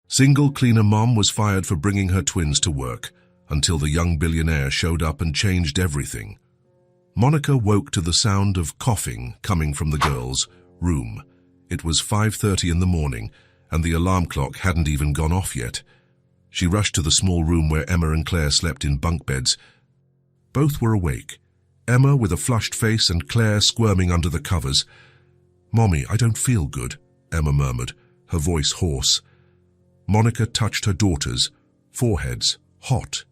Single cleaner mom was fired for bringing her twins to work, until the young billionaire showed up and changed everything. Monica woke to the sound of coughing coming from the girls' room. It was 5:30 in the morning, and the alarm clock hadn't even gone off yet. She rushed to the small room where Emma and Claire slept in bunk beds. Both were awake, Emma with a flushed face and Claire squirming under the covers. "Mommy, I don't feel good," Emma murmured, her voice hoarse. Monica touched her daughters' foreheads, hot,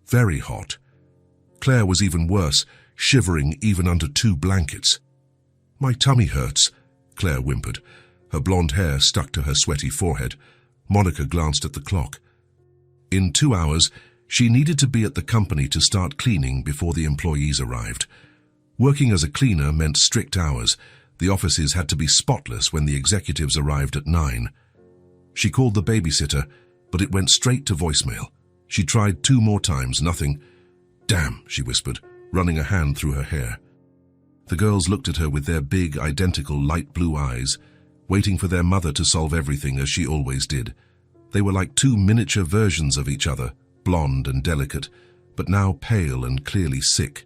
very hot. Claire was even worse, shivering even under 2 blankets. "My tummy hurts," Claire whimpered. Her blonde hair stuck to her sweaty forehead. Monica glanced at the clock. In 2 hours, she needed to be at the company to start cleaning before the employees arrived. Working as a cleaner meant strict hours. The offices had to be spotless when the executives arrived at 9. She called the babysitter, but it went straight to voicemail. She tried 2 more times, nothing. "Damn," she whispered, running a hand through her hair. The girls looked at her with their big, identical light blue eyes, waiting for their mother to solve everything as she always did. They were like 2 miniature versions of each other, blonde and delicate, but now pale and clearly sick.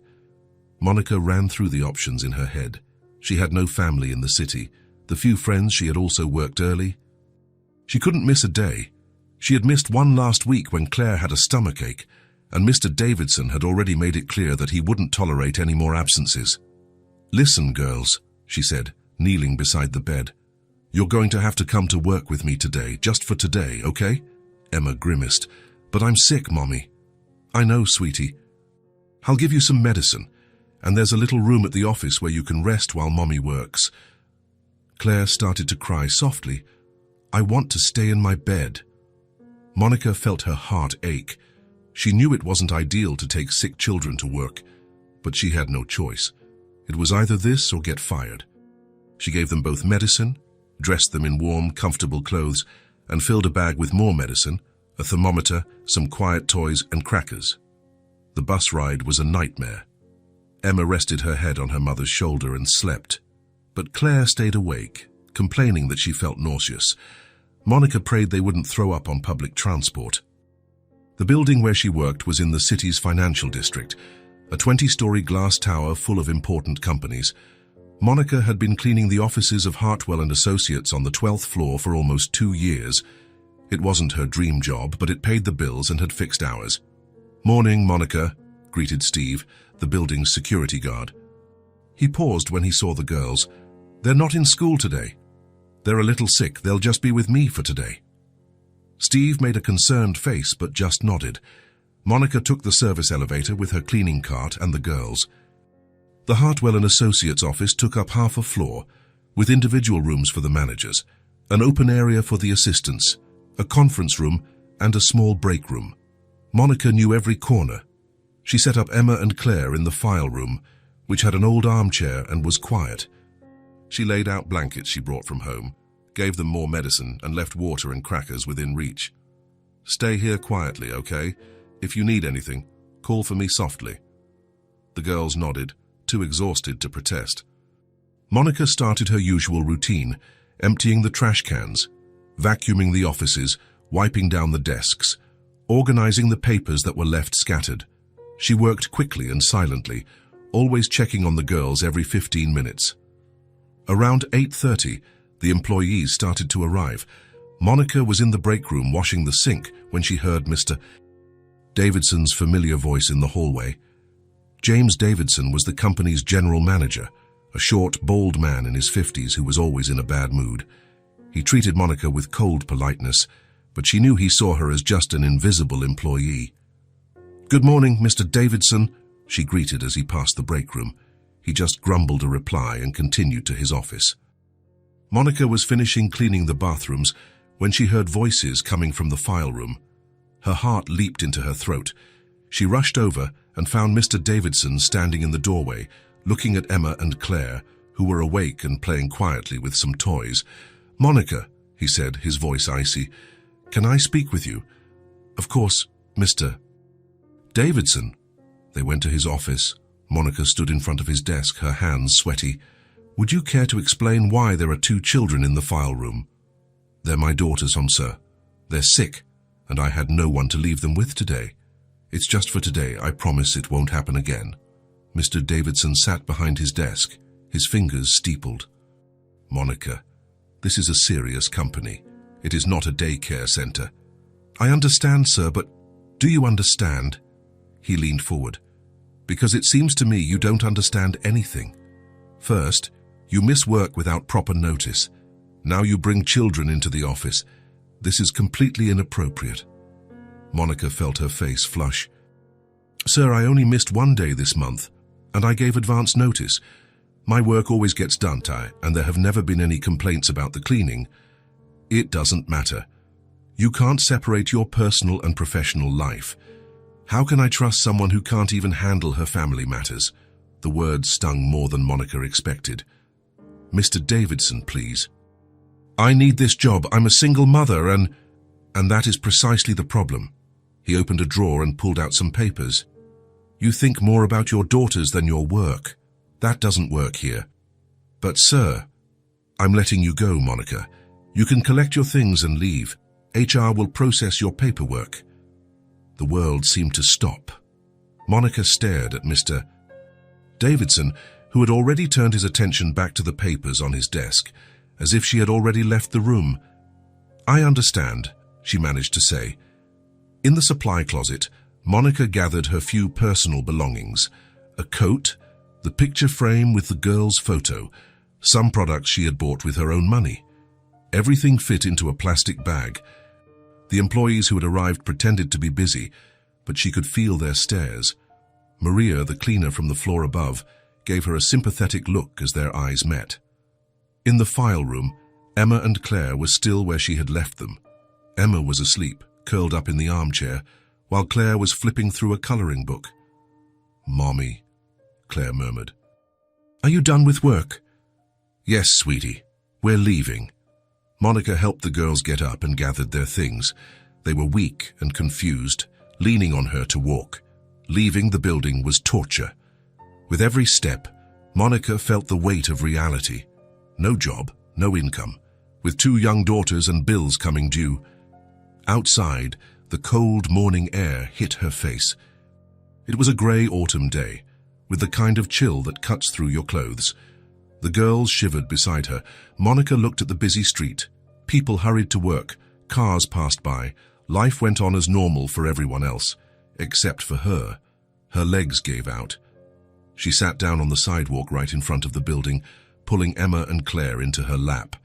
Monica ran through the options in her head. She had no family in the city. The few friends she had also worked early. She couldn't miss a day. She had missed one last week when Claire had a stomachache, and Mr. Davidson had already made it clear that he wouldn't tolerate any more absences. "Listen, girls," she said, kneeling beside the bed. "You're going to have to come to work with me today, just for today, okay?" Emma grimaced. "But I'm sick, Mommy." "I know, sweetie. I'll give you some medicine, and there's a little room at the office where you can rest while Mommy works." Claire started to cry softly. "I want to stay in my bed." Monica felt her heart ache. She knew it wasn't ideal to take sick children to work, but she had no choice. It was either this or get fired. She gave them both medicine, dressed them in warm, comfortable clothes, and filled a bag with more medicine, a thermometer, some quiet toys, and crackers. The bus ride was a nightmare. Emma rested her head on her mother's shoulder and slept. But Claire stayed awake, complaining that she felt nauseous. Monica prayed they wouldn't throw up on public transport. The building where she worked was in the city's financial district, a 20-story glass tower full of important companies. Monica had been cleaning the offices of Hartwell and Associates on the 12th floor for almost 2 years. It wasn't her dream job, but it paid the bills and had fixed hours. "Morning, Monica," greeted Steve, the building's security guard. He paused when he saw the girls. "They're not in school today. They're a little sick. They'll just be with me for today." Steve made a concerned face but just nodded. Monica took the service elevator with her cleaning cart and the girls. The Hartwell and Associates office took up half a floor, with individual rooms for the managers, an open area for the assistants, a conference room, and a small break room. Monica knew every corner. She set up Emma and Claire in the file room, which had an old armchair and was quiet. She laid out blankets she brought from home, gave them more medicine, and left water and crackers within reach. "Stay here quietly, okay? If you need anything, call for me softly." The girls nodded, too exhausted to protest. Monica started her usual routine, emptying the trash cans, vacuuming the offices, wiping down the desks, organizing the papers that were left scattered. She worked quickly and silently, always checking on the girls every 15 minutes. Around 8:30, the employees started to arrive. Monica was in the break room washing the sink when she heard Mr. Davidson's familiar voice in the hallway. James Davidson was the company's general manager, a short, bald man in his 50s who was always in a bad mood. He treated Monica with cold politeness, but she knew he saw her as just an invisible employee. "Good morning, Mr. Davidson," she greeted as he passed the break room. He just grumbled a reply and continued to his office. Monica was finishing cleaning the bathrooms when she heard voices coming from the file room. Her heart leaped into her throat. She rushed over and found Mr. Davidson standing in the doorway, looking at Emma and Claire, who were awake and playing quietly with some toys. "Monica," he said, his voice icy, "can I speak with you?" "Of course, Mr. Davidson." They went to his office. Monica stood in front of his desk, her hands sweaty. "Would you care to explain why there are 2 children in the file room?" "They're my daughters, sir." They're sick, and I had no one to leave them with today. It's just for today. I promise it won't happen again." Mr. Davidson sat behind his desk, his fingers steepled. "Monica, this is a serious company. It is not a daycare center." "I understand, sir, but do you understand?" He leaned forward. "Because it seems to me you don't understand anything. First, you miss work without proper notice. Now you bring children into the office. This is completely inappropriate." Monica felt her face flush. "Sir, I only missed 1 day this month, and I gave advance notice. My work always gets done, and there have never been any complaints about the cleaning. It doesn't matter. You can't separate your personal and professional life. How can I trust someone who can't even handle her family matters?" The words stung more than Monica expected. "Mr. Davidson, please. I need this job. I'm a single mother and that is precisely the problem." He opened a drawer and pulled out some papers. "You think more about your daughters than your work. That doesn't work here." "But sir..." "I'm letting you go, Monica. You can collect your things and leave. HR will process your paperwork." The world seemed to stop. Monica stared at Mr. Davidson, who had already turned his attention back to the papers on his desk, as if she had already left the room. "I understand," she managed to say. In the supply closet, Monica gathered her few personal belongings: a coat, the picture frame with the girl's photo, some products she had bought with her own money. Everything fit into a plastic bag. The employees who had arrived pretended to be busy, but she could feel their stares. Maria, the cleaner from the floor above, gave her a sympathetic look as their eyes met. In the file room, Emma and Claire were still where she had left them. Emma was asleep, curled up in the armchair, while Claire was flipping through a coloring book. "Mommy," Claire murmured. "Are you done with work?" "Yes, sweetie. We're leaving." Monica helped the girls get up and gathered their things. They were weak and confused, leaning on her to walk. Leaving the building was torture. With every step, Monica felt the weight of reality. No job, no income, with 2 young daughters and bills coming due. Outside, the cold morning air hit her face. It was a grey autumn day, with the kind of chill that cuts through your clothes. The girls shivered beside her. Monica looked at the busy street. People hurried to work, cars passed by. Life went on as normal for everyone else, except for her. Her legs gave out. She sat down on the sidewalk right in front of the building, pulling Emma and Claire into her lap.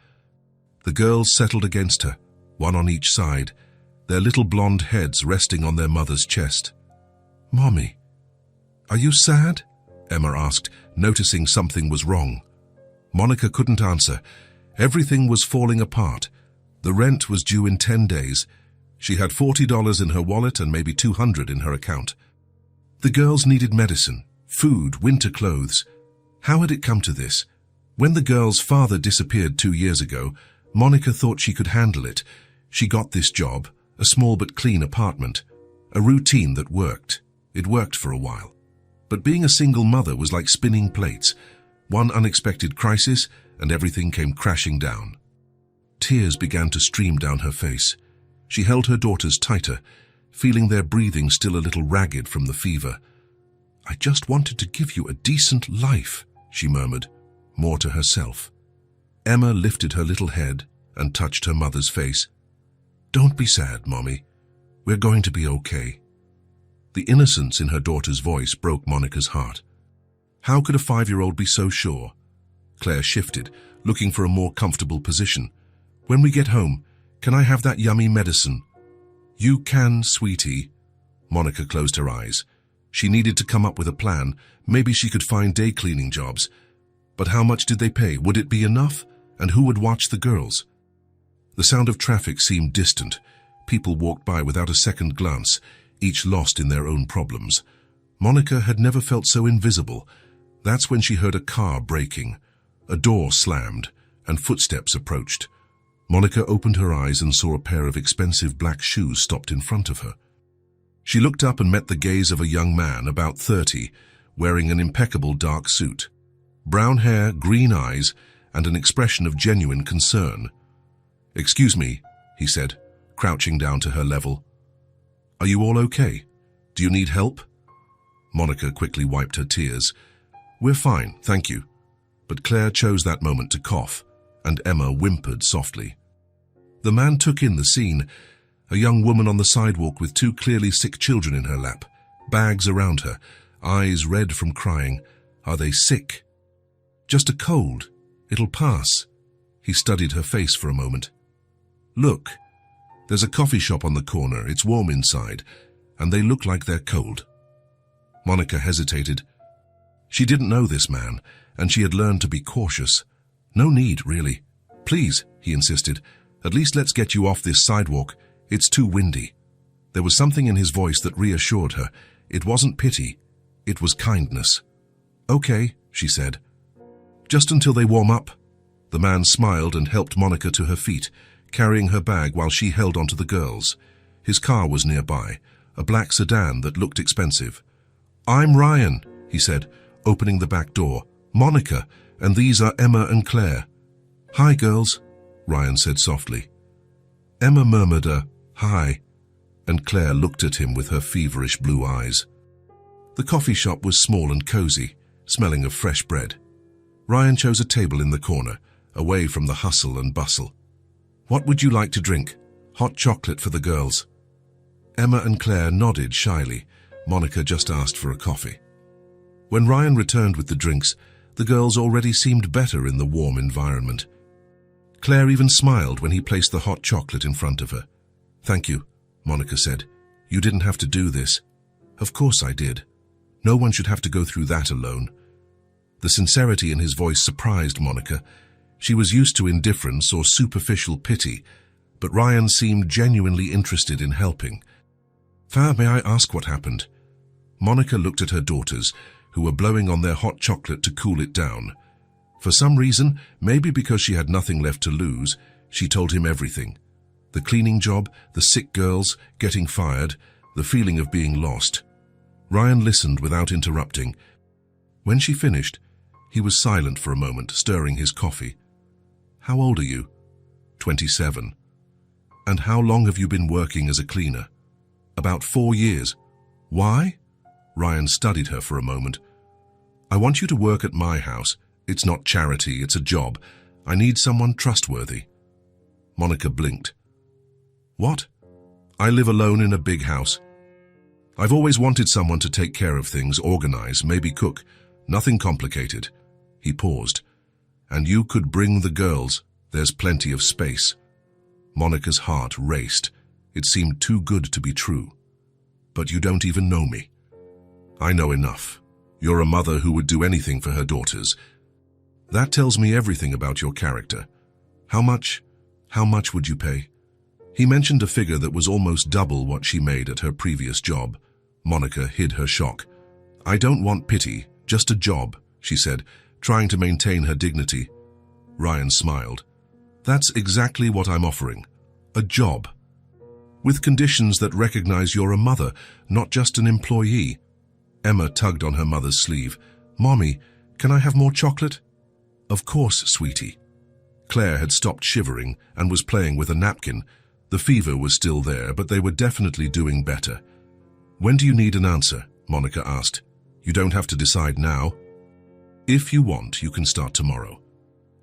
The girls settled against her, one on each side, their little blonde heads resting on their mother's chest. "Mommy, are you sad?" Emma asked, noticing something was wrong. Monica couldn't answer. Everything was falling apart. The rent was due in 10 days. She had $40 in her wallet and maybe $200 in her account. The girls needed medicine, food, winter clothes. How had it come to this? When the girl's father disappeared 2 years ago, Monica thought she could handle it. She got this job, a small but clean apartment, a routine that worked. It worked for a while. But being a single mother was like spinning plates. One unexpected crisis, and everything came crashing down. Tears began to stream down her face. She held her daughters tighter, feeling their breathing still a little ragged from the fever. "I just wanted to give you a decent life," she murmured, more to herself. Emma lifted her little head and touched her mother's face. "Don't be sad, Mommy. We're going to be okay." The innocence in her daughter's voice broke Monica's heart. How could a 5-year-old be so sure? Claire shifted, looking for a more comfortable position. "When we get home, can I have that yummy medicine?" "You can, sweetie." Monica closed her eyes. She needed to come up with a plan. Maybe she could find day cleaning jobs. But how much did they pay? Would it be enough? And who would watch the girls? The sound of traffic seemed distant. People walked by without a second glance, each lost in their own problems. Monica had never felt so invisible. That's when she heard a car braking. A door slammed, and footsteps approached. Monica opened her eyes and saw a pair of expensive black shoes stopped in front of her. She looked up and met the gaze of a young man, about 30, wearing an impeccable dark suit. Brown hair, green eyes, and an expression of genuine concern. "Excuse me," he said. crouching down to her level. "Are you all okay? Do you need help?" Monica quickly wiped her tears. "We're fine, thank you." But Claire chose that moment to cough, and Emma whimpered softly. The man took in the scene, a young woman on the sidewalk with two clearly sick children in her lap, bags around her, eyes red from crying. Are they sick? "Just a cold. It'll pass." He studied her face for a moment. "Look, there's a coffee shop on the corner. It's warm inside, and they look like they're cold." Monica hesitated. She didn't know this man, and she had learned to be cautious. "No need, really. Please," he insisted, "at least let's get you off this sidewalk. It's too windy." There was something in his voice that reassured her. It wasn't pity. It was kindness. "Okay," she said. "Just until they warm up." The man smiled and helped Monica to her feet, carrying her bag while she held onto the girls. His car was nearby, a black sedan that looked expensive. "I'm Ryan," he said, opening the back door. "Monica, and these are Emma and Claire." "Hi, girls," Ryan said softly. Emma murmured a "hi," and Claire looked at him with her feverish blue eyes. The coffee shop was small and cozy, smelling of fresh bread. Ryan chose a table in the corner, away from the hustle and bustle. "What would you like to drink?" "Hot chocolate for the girls." Emma and Claire nodded shyly. Monica just asked for a coffee. When Ryan returned with the drinks, the girls already seemed better in the warm environment. Claire even smiled when he placed the hot chocolate in front of her. "Thank you," Monica said. "You didn't have to do this." "Of course I did. No one should have to go through that alone." The sincerity in his voice surprised Monica. She was used to indifference or superficial pity, but Ryan seemed genuinely interested in helping. "May I ask what happened?" Monica looked at her daughters, who were blowing on their hot chocolate to cool it down. For some reason, maybe because she had nothing left to lose, she told him everything. The cleaning job, the sick girls, getting fired, the feeling of being lost. Ryan listened without interrupting. When she finished, he was silent for a moment, stirring his coffee. "How old are you?" 27. "And how long have you been working as a cleaner?" "About 4 years. "Why?" Ryan studied her for a moment. "I want you to work at my house. It's not charity, it's a job. I need someone trustworthy." Monica blinked. "What?" "I live alone in a big house. I've always wanted someone to take care of things, organize, maybe cook. Nothing complicated." He paused. "And you could bring the girls. There's plenty of space." Monica's heart raced. It seemed too good to be true. "But you don't even know me." "I know enough. You're a mother who would do anything for her daughters. That tells me everything about your character. How much would you pay?" He mentioned a figure that was almost double what she made at her previous job. Monica hid her shock. "I don't want pity, just a job," she said, trying to maintain her dignity. Ryan smiled. "That's exactly what I'm offering. A job. With conditions that recognize you're a mother, not just an employee." Emma tugged on her mother's sleeve. "Mommy, can I have more chocolate?" "Of course, sweetie." Claire had stopped shivering and was playing with a napkin. The fever was still there, but they were definitely doing better. "When do you need an answer?" Monica asked. "You don't have to decide now. If you want, you can start tomorrow."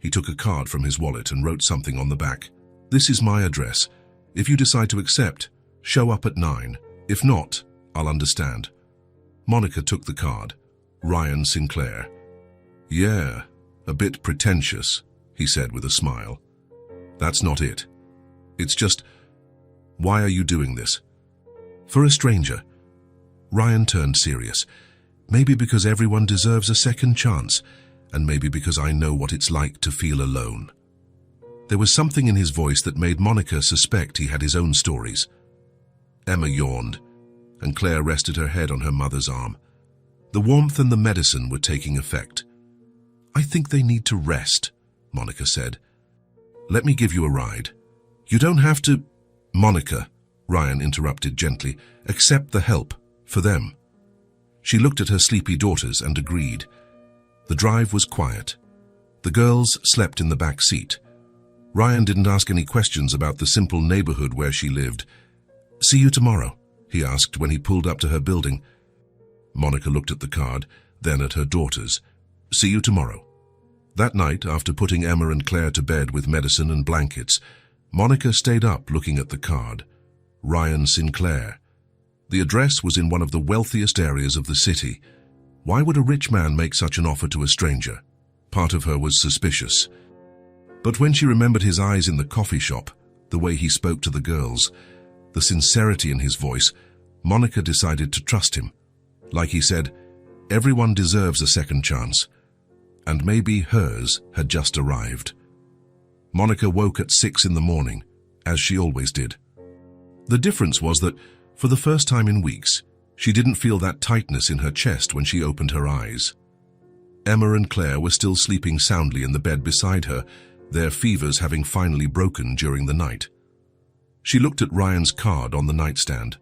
He took a card from his wallet and wrote something on the back. "This is my address. If you decide to accept, show up at 9. If not, I'll understand." Monica took the card. Ryan Sinclair. "Yeah, a bit pretentious," he said with a smile. "That's not it. It's just, why are you doing this?" "For a stranger." Ryan turned serious. "Maybe because everyone deserves a second chance, and maybe because I know what it's like to feel alone." There was something in his voice that made Monica suspect he had his own stories. Emma yawned, and Claire rested her head on her mother's arm. The warmth and the medicine were taking effect. "I think they need to rest," Monica said. "Let me give you a ride." "You don't have to—" "Monica," Ryan interrupted gently, "accept the help, for them." She looked at her sleepy daughters and agreed. The drive was quiet. The girls slept in the back seat. Ryan didn't ask any questions about the simple neighborhood where she lived. "See you tomorrow," he asked when he pulled up to her building. Monica looked at the card, then at her daughters. "See you tomorrow." That night, after putting Emma and Claire to bed with medicine and blankets, Monica stayed up looking at the card. Ryan Sinclair. The address was in one of the wealthiest areas of the city. Why would a rich man make such an offer to a stranger? Part of her was suspicious. But when she remembered his eyes in the coffee shop, the way he spoke to the girls, the sincerity in his voice, Monica decided to trust him. Like he said, everyone deserves a second chance. And maybe hers had just arrived. Monica woke at 6 in the morning, as she always did. The difference was that, for the first time in weeks, she didn't feel that tightness in her chest when she opened her eyes. Emma and Claire were still sleeping soundly in the bed beside her, their fevers having finally broken during the night. She looked at Ryan's card on the nightstand.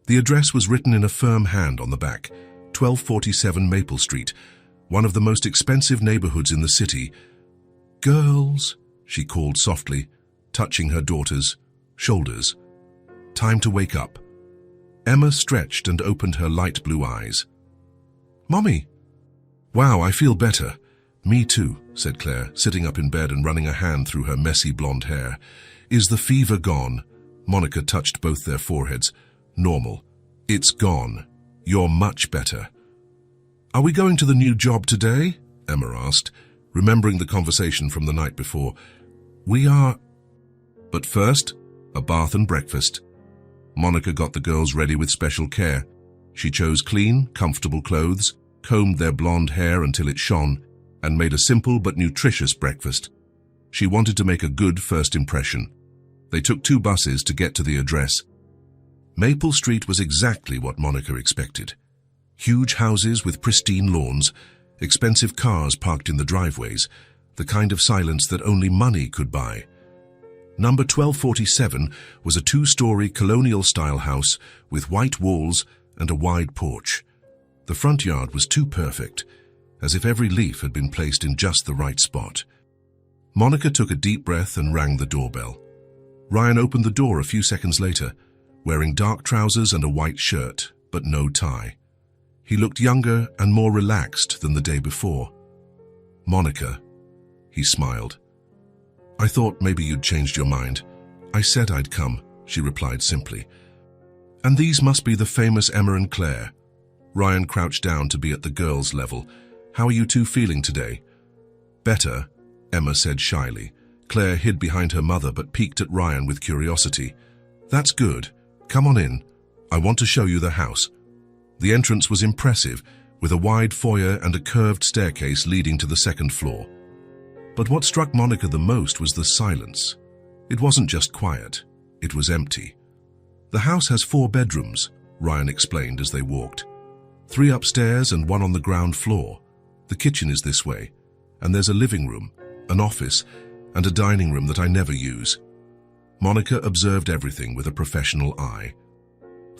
The address was written in a firm hand on the back, 1247 Maple Street, one of the most expensive neighborhoods in the city. "Girls," she called softly, touching her daughter's shoulders. "Time to wake up." Emma stretched and opened her light blue eyes. "Mommy." "Wow, I feel better." "Me too," said Claire, sitting up in bed and running a hand through her messy blonde hair. "Is the fever gone?" Monica touched both their foreheads. "Normal. It's gone. You're much better." "Are we going to the new job today?" Emma asked, remembering the conversation from the night before. "We are." "But first, a bath and breakfast." Monica got the girls ready with special care. She chose clean, comfortable clothes, combed their blonde hair until it shone, and made a simple but nutritious breakfast. She wanted to make a good first impression. They took 2 buses to get to the address. Maple Street was exactly what Monica expected. Huge houses with pristine lawns, expensive cars parked in the driveways, the kind of silence that only money could buy. Number 1247 was a 2-story colonial-style house with white walls and a wide porch. The front yard was too perfect, as if every leaf had been placed in just the right spot. Monica took a deep breath and rang the doorbell. Ryan opened the door a few seconds later, wearing dark trousers and a white shirt, but no tie. He looked younger and more relaxed than the day before. "Monica," he smiled. "I thought maybe you'd changed your mind. I said I'd come," she replied simply. "And these must be the famous Emma and Claire." Ryan crouched down to be at the girls' level. "How are you two feeling today?" "Better," Emma said shyly. Claire hid behind her mother but peeked at Ryan with curiosity. "That's good. Come on in. I want to show you the house." The entrance was impressive, with a wide foyer and a curved staircase leading to the second floor. But what struck Monica the most was the silence. It wasn't just quiet, it was empty. "The house has 4 bedrooms," Ryan explained as they walked. 3 upstairs and 1 on the ground floor. The kitchen is this way, and there's a living room, an office, and a dining room that I never use. Monica observed everything with a professional eye.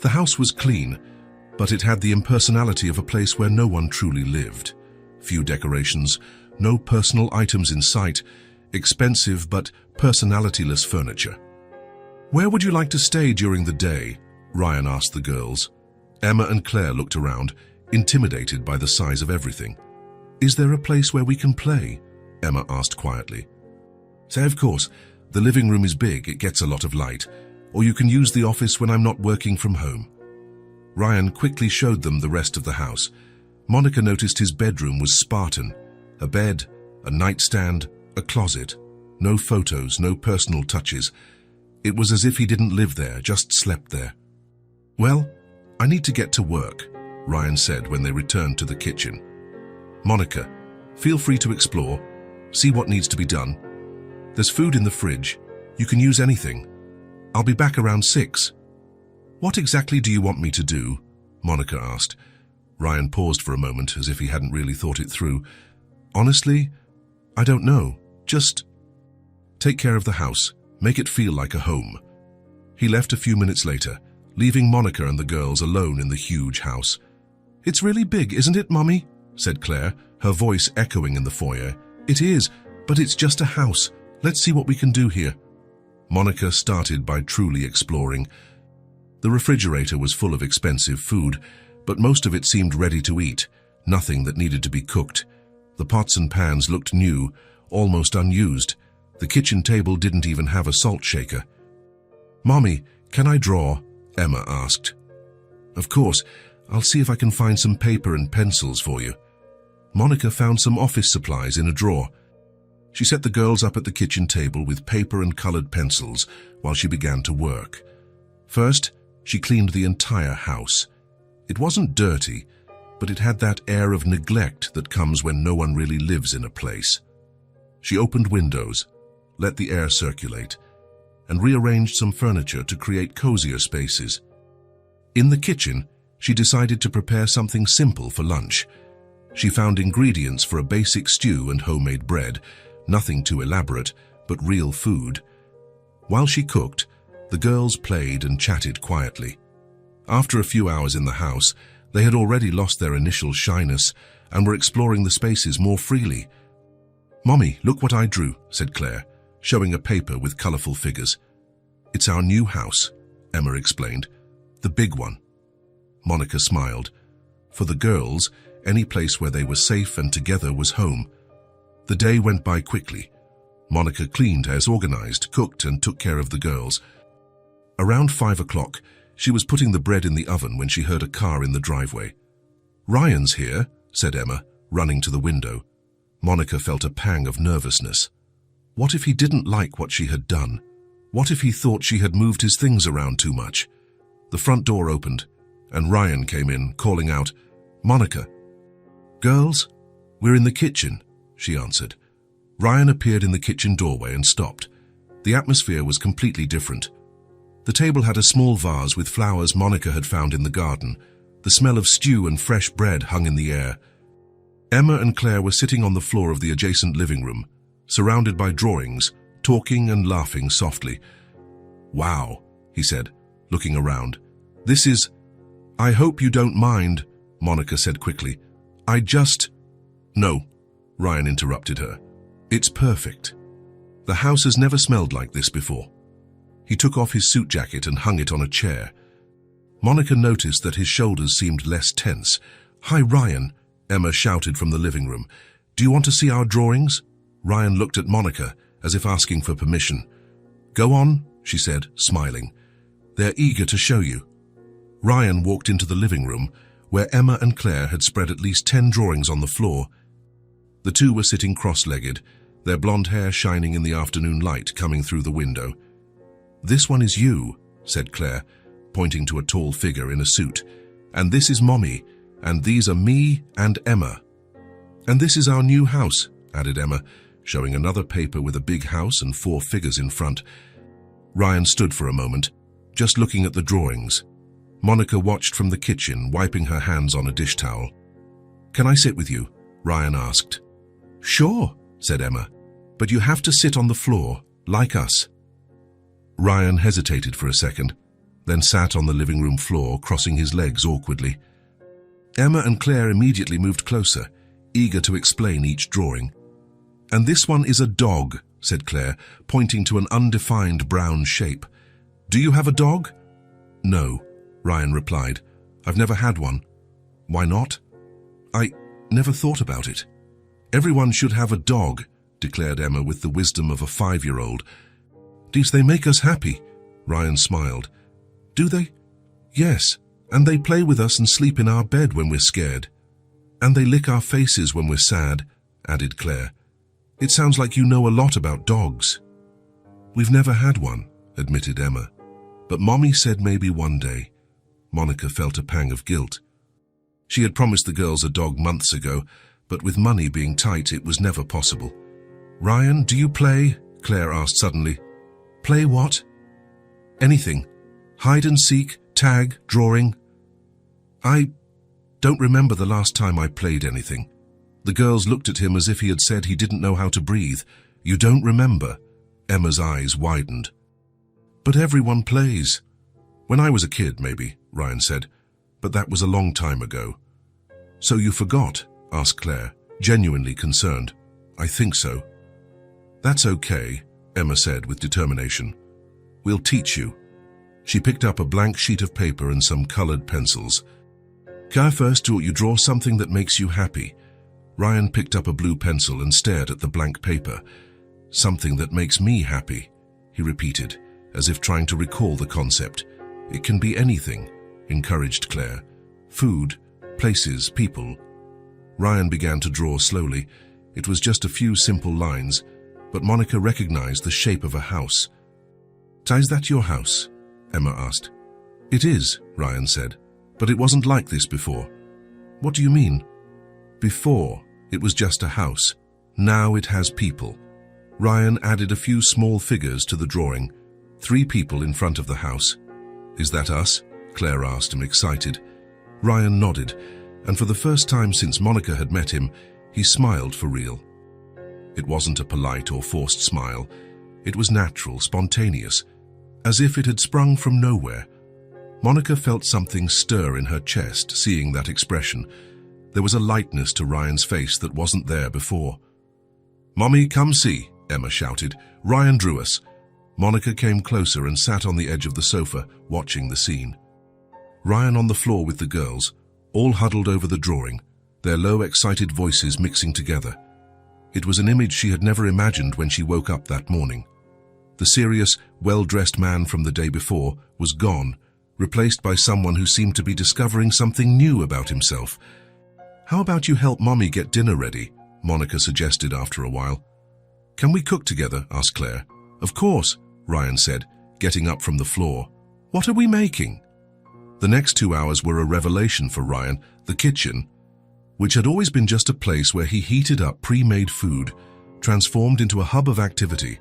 The house was clean, but it had the impersonality of a place where no one truly lived. Few decorations, no personal items in sight, expensive but personalityless furniture. "Where would you like to stay during the day?" Ryan asked the girls. Emma and Claire looked around, intimidated by the size of everything. "Is there a place where we can play?" Emma asked quietly. "Say, of course, the living room is big, it gets a lot of light, or you can use the office when I'm not working from home." Ryan quickly showed them the rest of the house. Monica noticed his bedroom was Spartan. A bed, a nightstand, a closet. No photos, no personal touches. It was as if he didn't live there, just slept there. "Well, I need to get to work," Ryan said when they returned to the kitchen. "Monica, feel free to explore, see what needs to be done. There's food in the fridge. You can use anything. I'll be back around 6. "What exactly do you want me to do?" Monica asked. Ryan paused for a moment, as if he hadn't really thought it through. "Honestly, I don't know. Just take care of the house. Make it feel like a home." He left a few minutes later, leaving Monica and the girls alone in the huge house. "It's really big, isn't it, Mummy?" said Claire, her voice echoing in the foyer. "It is, but it's just a house. Let's see what we can do here. Monica started by truly exploring. The refrigerator was full of expensive food, but most of it seemed ready to eat, nothing that needed to be cooked. The pots and pans looked new, almost unused. The kitchen table didn't even have a salt shaker. "Mommy, can I draw?" Emma asked. "Of course. I'll see if I can find some paper and pencils for you." Monica found some office supplies in a drawer. She set the girls up at the kitchen table with paper and colored pencils while she began to work. First, she cleaned the entire house. It wasn't dirty, but it had that air of neglect that comes when no one really lives in a place. She opened windows, let the air circulate, and rearranged some furniture to create cozier spaces. In the kitchen, she decided to prepare something simple for lunch. She found ingredients for a basic stew and homemade bread, nothing too elaborate, but real food. While she cooked, the girls played and chatted quietly. After a few hours in the house, they had already lost their initial shyness and were exploring the spaces more freely. "Mommy, look what I drew," said Claire, showing a paper with colorful figures. "It's our new house," Emma explained. "The big one." Monica smiled. For the girls, any place where they were safe and together was home. The day went by quickly. Monica cleaned, as organized, cooked, and took care of the girls. Around 5 o'clock, she was putting the bread in the oven when she heard a car in the driveway. "Ryan's here," said Emma, running to the window. Monica felt a pang of nervousness. What if he didn't like what she had done? What if he thought she had moved his things around too much? The front door opened, and Ryan came in, calling out, "Monica." "Girls, we're in the kitchen," she answered. Ryan appeared in the kitchen doorway and stopped. The atmosphere was completely different. The table had a small vase with flowers Monica had found in the garden. The smell of stew and fresh bread hung in the air. Emma and Claire were sitting on the floor of the adjacent living room, surrounded by drawings, talking and laughing softly. "Wow," he said, looking around. "This is—" "I hope you don't mind," Monica said quickly. "I just—" "No," Ryan interrupted her. "It's perfect. The house has never smelled like this before." He took off his suit jacket and hung it on a chair. Monica noticed that his shoulders seemed less tense. "Hi, Ryan," Emma shouted from the living room. "Do you want to see our drawings?" Ryan looked at Monica, as if asking for permission. "Go on," she said, smiling. "They're eager to show you." Ryan walked into the living room, where Emma and Claire had spread at least 10 drawings on the floor. The two were sitting cross-legged, their blonde hair shining in the afternoon light coming through the window. "This one is you," said Claire, pointing to a tall figure in a suit. "And this is Mommy, and these are me and Emma." "And this is our new house," added Emma, showing another paper with a big house and 4 figures in front. Ryan stood for a moment, just looking at the drawings. Monica watched from the kitchen, wiping her hands on a dish towel. "Can I sit with you?" Ryan asked. "Sure," said Emma, "but you have to sit on the floor, like us." Ryan hesitated for a second, then sat on the living room floor, crossing his legs awkwardly. Emma and Claire immediately moved closer, eager to explain each drawing. "And this one is a dog," said Claire, pointing to an undefined brown shape. "Do you have a dog?" "No," Ryan replied. "I've never had one." "Why not?" "I never thought about it." "Everyone should have a dog," declared Emma with the wisdom of a 5-year-old. "They make us happy," Ryan smiled. "Do they?" "Yes, and they play with us and sleep in our bed when we're scared. And they lick our faces when we're sad," added Claire. "It sounds like you know a lot about dogs." "We've never had one," admitted Emma. "But Mommy said maybe one day." Monica felt a pang of guilt. She had promised the girls a dog months ago, but with money being tight, it was never possible. "Ryan, do you play?" Claire asked suddenly. "Play what?" "Anything. Hide and seek, tag, drawing." "I don't remember the last time I played anything." The girls looked at him as if he had said he didn't know how to breathe. "You don't remember?" Emma's eyes widened. "But everyone plays." "When I was a kid, maybe," Ryan said. "But that was a long time ago." "So you forgot?" asked Claire, genuinely concerned. "I think so." "That's okay," Emma said with determination. "We'll teach you." She picked up a blank sheet of paper and some colored pencils. First, you draw something that makes you happy." Ryan picked up a blue pencil and stared at the blank paper. "Something that makes me happy," he repeated, as if trying to recall the concept. "It can be anything," encouraged Claire. "Food, places, people." Ryan began to draw slowly. It was just a few simple lines, but Monica recognized the shape of a house. "Is that your house?" Emma asked. "It is," Ryan said, "but it wasn't like this before." "What do you mean?" "Before, it was just a house. Now it has people." Ryan added a few small figures to the drawing. 3 people in front of the house. "Is that us?" Claire asked him, excited. Ryan nodded, and for the first time since Monica had met him, he smiled for real. It wasn't a polite or forced smile. It was natural, spontaneous, as if it had sprung from nowhere. Monica felt something stir in her chest, seeing that expression. There was a lightness to Ryan's face that wasn't there before. "Mommy, come see," Emma shouted. "Ryan drew us." Monica came closer and sat on the edge of the sofa, watching the scene. Ryan on the floor with the girls, all huddled over the drawing, their low, excited voices mixing together. It was an image she had never imagined when she woke up that morning. The serious, well-dressed man from the day before was gone, replaced by someone who seemed to be discovering something new about himself. "How about you help Mommy get dinner ready?" Monica suggested after a while. "Can we cook together?" asked Claire. "Of course," Ryan said, getting up from the floor. "What are we making?" The next 2 hours were a revelation for Ryan. The kitchen, which had always been just a place where he heated up pre-made food, transformed into a hub of activity.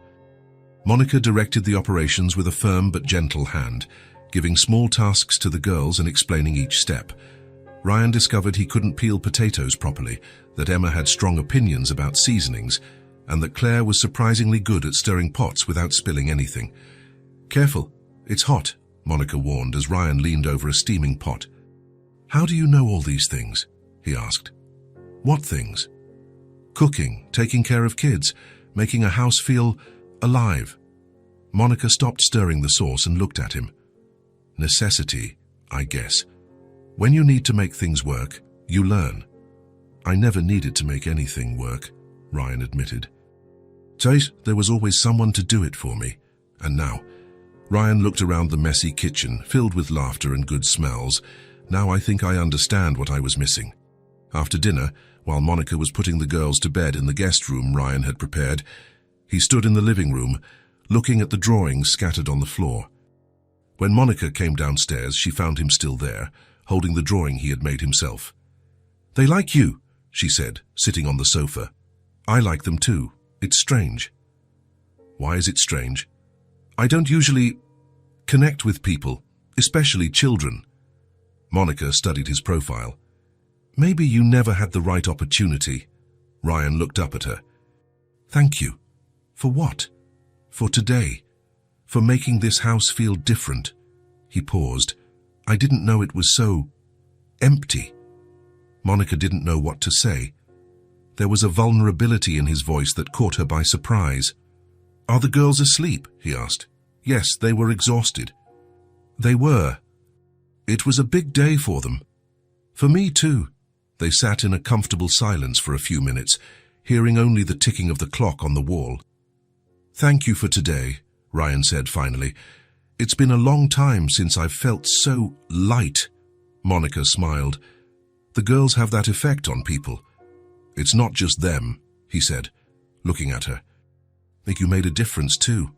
Monica directed the operations with a firm but gentle hand, giving small tasks to the girls and explaining each step. Ryan discovered he couldn't peel potatoes properly, that Emma had strong opinions about seasonings, and that Claire was surprisingly good at stirring pots without spilling anything. "Careful, it's hot," Monica warned as Ryan leaned over a steaming pot. "How do you know all these things?" he asked. "What things?" "Cooking, taking care of kids, making a house feel alive." Monica stopped stirring the sauce and looked at him. "Necessity, I guess. When you need to make things work, you learn." "I never needed to make anything work," Ryan admitted. "There was always someone to do it for me. And now..." Ryan looked around the messy kitchen, filled with laughter and good smells. "Now I think I understand what I was missing." After dinner, while Monica was putting the girls to bed in the guest room Ryan had prepared, he stood in the living room, looking at the drawings scattered on the floor. When Monica came downstairs, she found him still there, holding the drawing he had made himself. "They like you," she said, sitting on the sofa. "I like them too. It's strange." "Why is it strange?" "I don't usually connect with people, especially children." Monica studied his profile. "Maybe you never had the right opportunity." Ryan looked up at her. "Thank you. For what?" "For today. For making this house feel different." He paused. "I didn't know it was so empty." Monica didn't know what to say. There was a vulnerability in his voice that caught her by surprise. "Are the girls asleep?" he asked. "Yes, they were exhausted." "They were. It was a big day for them." "For me too." They sat in a comfortable silence for a few minutes, hearing only the ticking of the clock on the wall. "Thank you for today," Ryan said finally. "It's been a long time since I've felt so light." Monica smiled. "The girls have that effect on people." "It's not just them," he said, looking at her. "I think you made a difference too."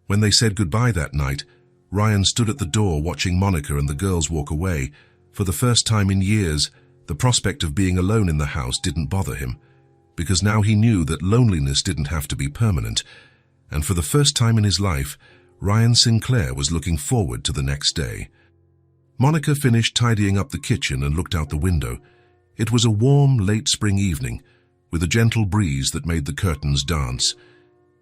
When they said goodbye that night, Ryan stood at the door watching Monica and the girls walk away. For the first time in years, the prospect of being alone in the house didn't bother him, because now he knew that loneliness didn't have to be permanent, and for the first time in his life, Ryan Sinclair was looking forward to the next day. Monica finished tidying up the kitchen and looked out the window. It was a warm, late spring evening, with a gentle breeze that made the curtains dance.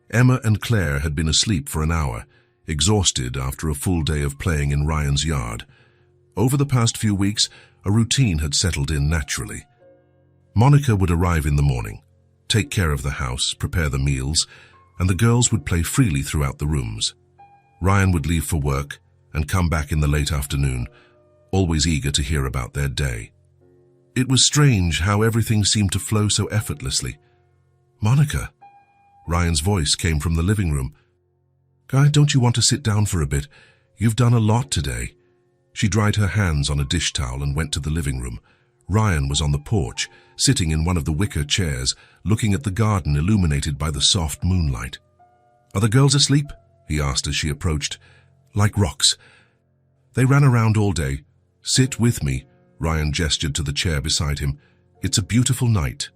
Emma and Claire had been asleep for an hour, exhausted after a full day of playing in Ryan's yard. Over the past few weeks, a routine had settled in naturally. Monica would arrive in the morning, take care of the house, prepare the meals. and the girls would play freely throughout the rooms. Ryan would leave for work and come back in the late afternoon, always eager to hear about their day. It was strange how everything seemed to flow so effortlessly. "Monica," Ryan's voice came from the living room. "Guy, don't you want to sit down for a bit? You've done a lot today." She dried her hands on a dish towel and went to the living room. Ryan was on the porch, sitting in one of the wicker chairs, looking at the garden illuminated by the soft moonlight. "Are the girls asleep?" he asked as she approached. "Like rocks. They ran around all day. Sit with me," Ryan gestured to the chair beside him. "It's a beautiful night."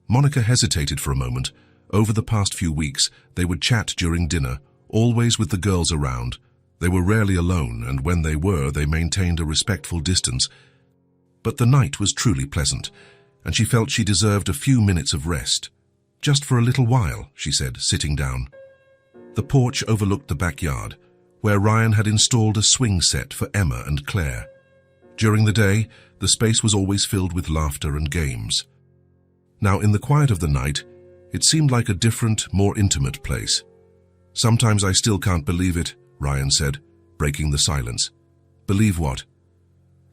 Monica hesitated for a moment. Over the past few weeks, they would chat during dinner, always with the girls around. They were rarely alone, and when they were, they maintained a respectful distance. But the night was truly pleasant, and she felt she deserved a few minutes of rest. "Just for a little while," she said, sitting down. The porch overlooked the backyard, where Ryan had installed a swing set for Emma and Claire. During the day, the space was always filled with laughter and games. Now, in the quiet of the night, it seemed like a different, more intimate place. "Sometimes I still can't believe it," Ryan said, breaking the silence. "Believe what?"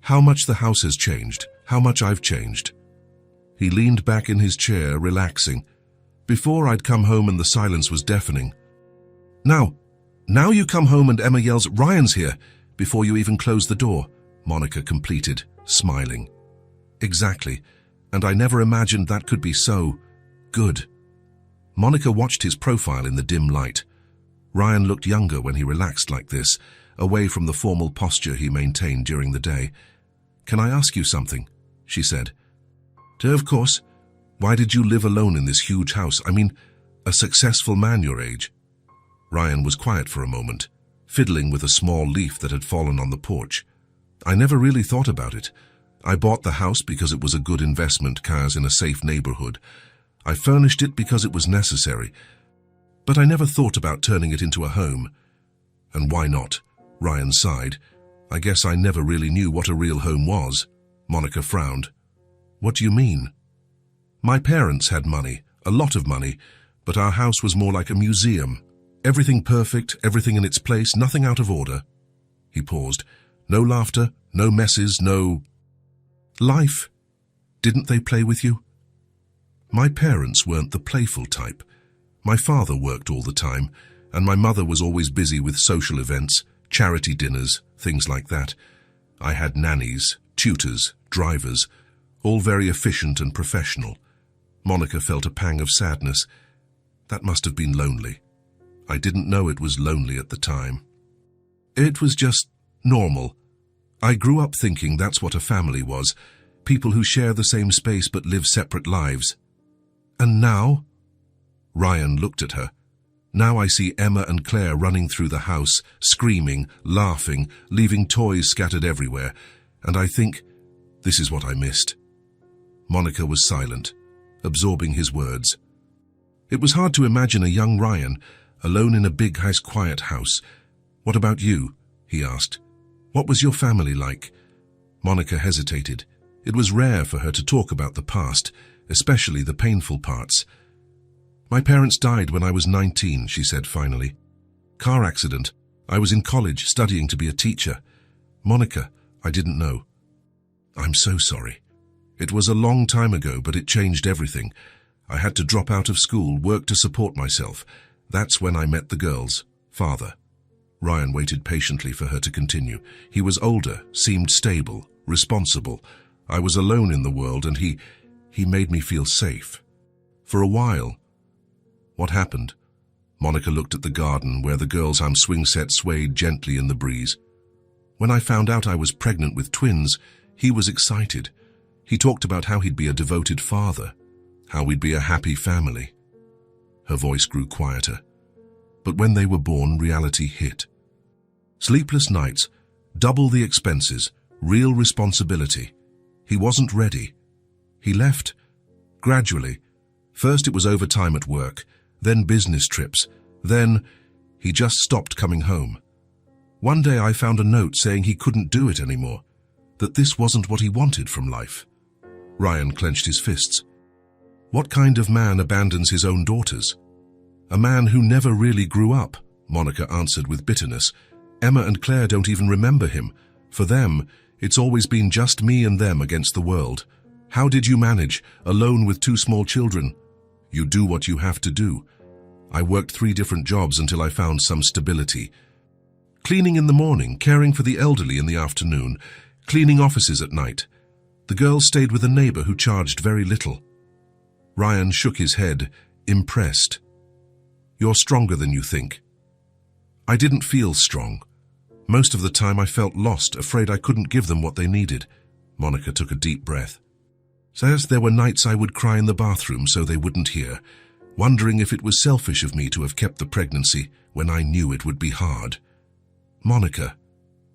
"How much the house has changed, how much I've changed." He leaned back in his chair, relaxing. "Before, I'd come home and the silence was deafening. Now you come home and Emma yells, 'Ryan's here,' before you even close the door," Monica completed, smiling. "Exactly, and I never imagined that could be so good." Monica watched his profile in the dim light. Ryan looked younger when he relaxed like this, away from the formal posture he maintained during the day. "Can I ask you something?" she said. "Of course. Why did you live alone in this huge house? I mean, a successful man your age." Ryan was quiet for a moment, fiddling with a small leaf that had fallen on the porch. "I never really thought about it. I bought the house because it was a good investment, cars in a safe neighborhood. I furnished it because it was necessary. But I never thought about turning it into a home. And why not?" Ryan sighed. "I guess I never really knew what a real home was." Monica frowned. "What do you mean?" "My parents had money, a lot of money, but our house was more like a museum. Everything perfect, everything in its place, nothing out of order." He paused. "No laughter, no messes, no life. Didn't they play with you?" "My parents weren't the playful type. My father worked all the time, and my mother was always busy with social events, charity dinners, things like that. I had nannies, tutors, drivers, all very efficient and professional." Monica felt a pang of sadness. That must have been lonely. "I didn't know it was lonely at the time. It was just normal. I grew up thinking that's what a family was, people who share the same space but live separate lives. And now?" Ryan looked at her. "Now I see Emma and Claire running through the house, screaming, laughing, leaving toys scattered everywhere, and I think, this is what I missed." Monica was silent, absorbing his words. It was hard to imagine a young Ryan, alone in a big, quiet house. "What about you?" he asked. "What was your family like?" Monica hesitated. It was rare for her to talk about the past, especially the painful parts. "My parents died when I was 19, she said finally. "Car accident. I was in college studying to be a teacher." "Monica, I didn't know." "I'm so sorry. It was a long time ago, but it changed everything. I had to drop out of school, work to support myself. That's when I met the girls' father." Ryan waited patiently for her to continue. "He was older, seemed stable, responsible. I was alone in the world, and he made me feel safe. For a while." "What happened?" Monica looked at the garden where the girls' swing set swayed gently in the breeze. "When I found out I was pregnant with twins, he was excited. He talked about how he'd be a devoted father, how we'd be a happy family." Her voice grew quieter. But when they were born, reality hit. Sleepless nights, double the expenses, real responsibility. He wasn't ready. He left. Gradually. First it was overtime at work, then business trips, then he just stopped coming home. One day I found a note saying he couldn't do it anymore, that this wasn't what he wanted from life. Ryan clenched his fists. What kind of man abandons his own daughters? A man who never really grew up, Monica answered with bitterness. Emma and Claire don't even remember him. For them, it's always been just me and them against the world. How did you manage, alone with 2 small children? You do what you have to do. I worked 3 different jobs until I found some stability. Cleaning in the morning, caring for the elderly in the afternoon, cleaning offices at night. The girls stayed with a neighbor who charged very little. Ryan shook his head, impressed. You're stronger than you think. I didn't feel strong. Most of the time I felt lost, afraid I couldn't give them what they needed. Monica took a deep breath. Says there were nights I would cry in the bathroom so they wouldn't hear, wondering if it was selfish of me to have kept the pregnancy when I knew it would be hard. Monica.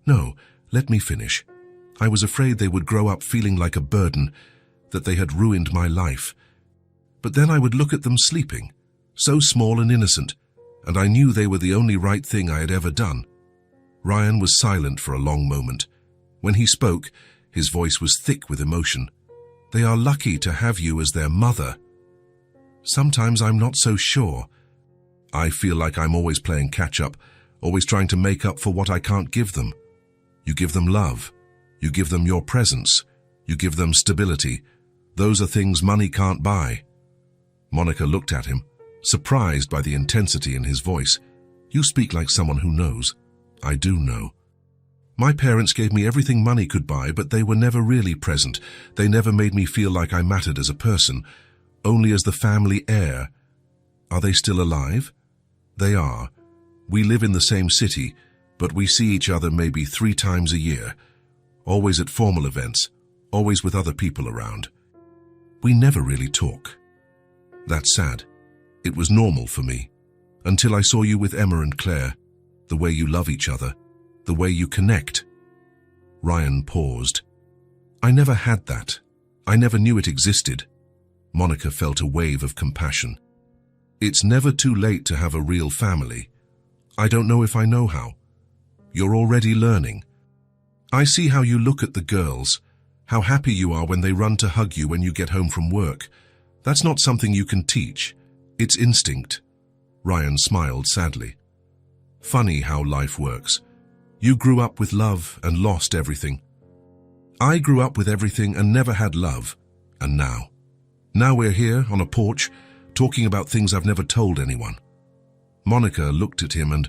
No, let me finish. I was afraid they would grow up feeling like a burden, that they had ruined my life. But then I would look at them sleeping, so small and innocent, and I knew they were the only right thing I had ever done. Ryan was silent for a long moment. When he spoke, his voice was thick with emotion. They are lucky to have you as their mother. Sometimes I'm not so sure. I feel like I'm always playing catch-up, always trying to make up for what I can't give them. You give them love. You give them your presence. You give them stability. Those are things money can't buy. Monica looked at him, surprised by the intensity in his voice. You speak like someone who knows. I do know. My parents gave me everything money could buy, but they were never really present. They never made me feel like I mattered as a person, only as the family heir. Are they still alive? They are. We live in the same city, but we see each other maybe 3 times a year, always at formal events, always with other people around. We never really talk. That's sad. It was normal for me, until I saw you with Emma and Claire, the way you love each other, the way you connect. Ryan paused. I never had that. I never knew it existed. Monica felt a wave of compassion. It's never too late to have a real family. I don't know if I know how. You're already learning. I see how you look at the girls, how happy you are when they run to hug you when you get home from work. That's not something you can teach. It's instinct. Ryan smiled sadly. Funny how life works. You grew up with love and lost everything. I grew up with everything and never had love. And now we're here on a porch, talking about things I've never told anyone. Monica looked at him and,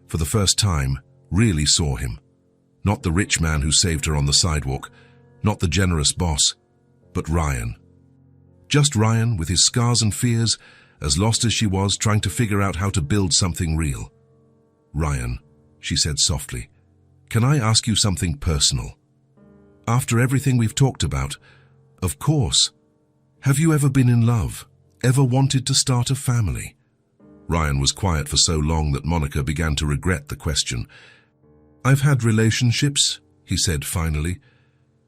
for the first time, really saw him. Not the rich man who saved her on the sidewalk, not the generous boss, but Ryan. Just Ryan with his scars and fears, as lost as she was, trying to figure out how to build something real. Ryan, she said softly, can I ask you something personal? After everything we've talked about, of course. Have you ever been in love? Ever wanted to start a family? Ryan was quiet for so long that Monica began to regret the question. I've had relationships, he said finally.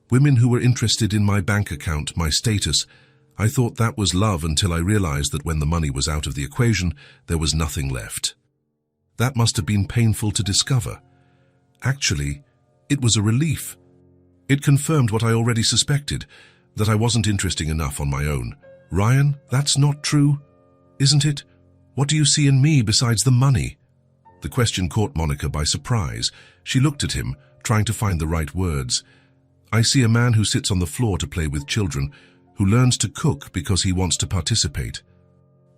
Women who were interested in my bank account, my status. I thought that was love until I realized that when the money was out of the equation, there was nothing left. That must have been painful to discover. Actually, it was a relief. It confirmed what I already suspected, that I wasn't interesting enough on my own. Ryan, that's not true, isn't it? What do you see in me besides the money? The question caught Monica by surprise. She looked at him, trying to find the right words. I see a man who sits on the floor to play with children, who learns to cook because he wants to participate.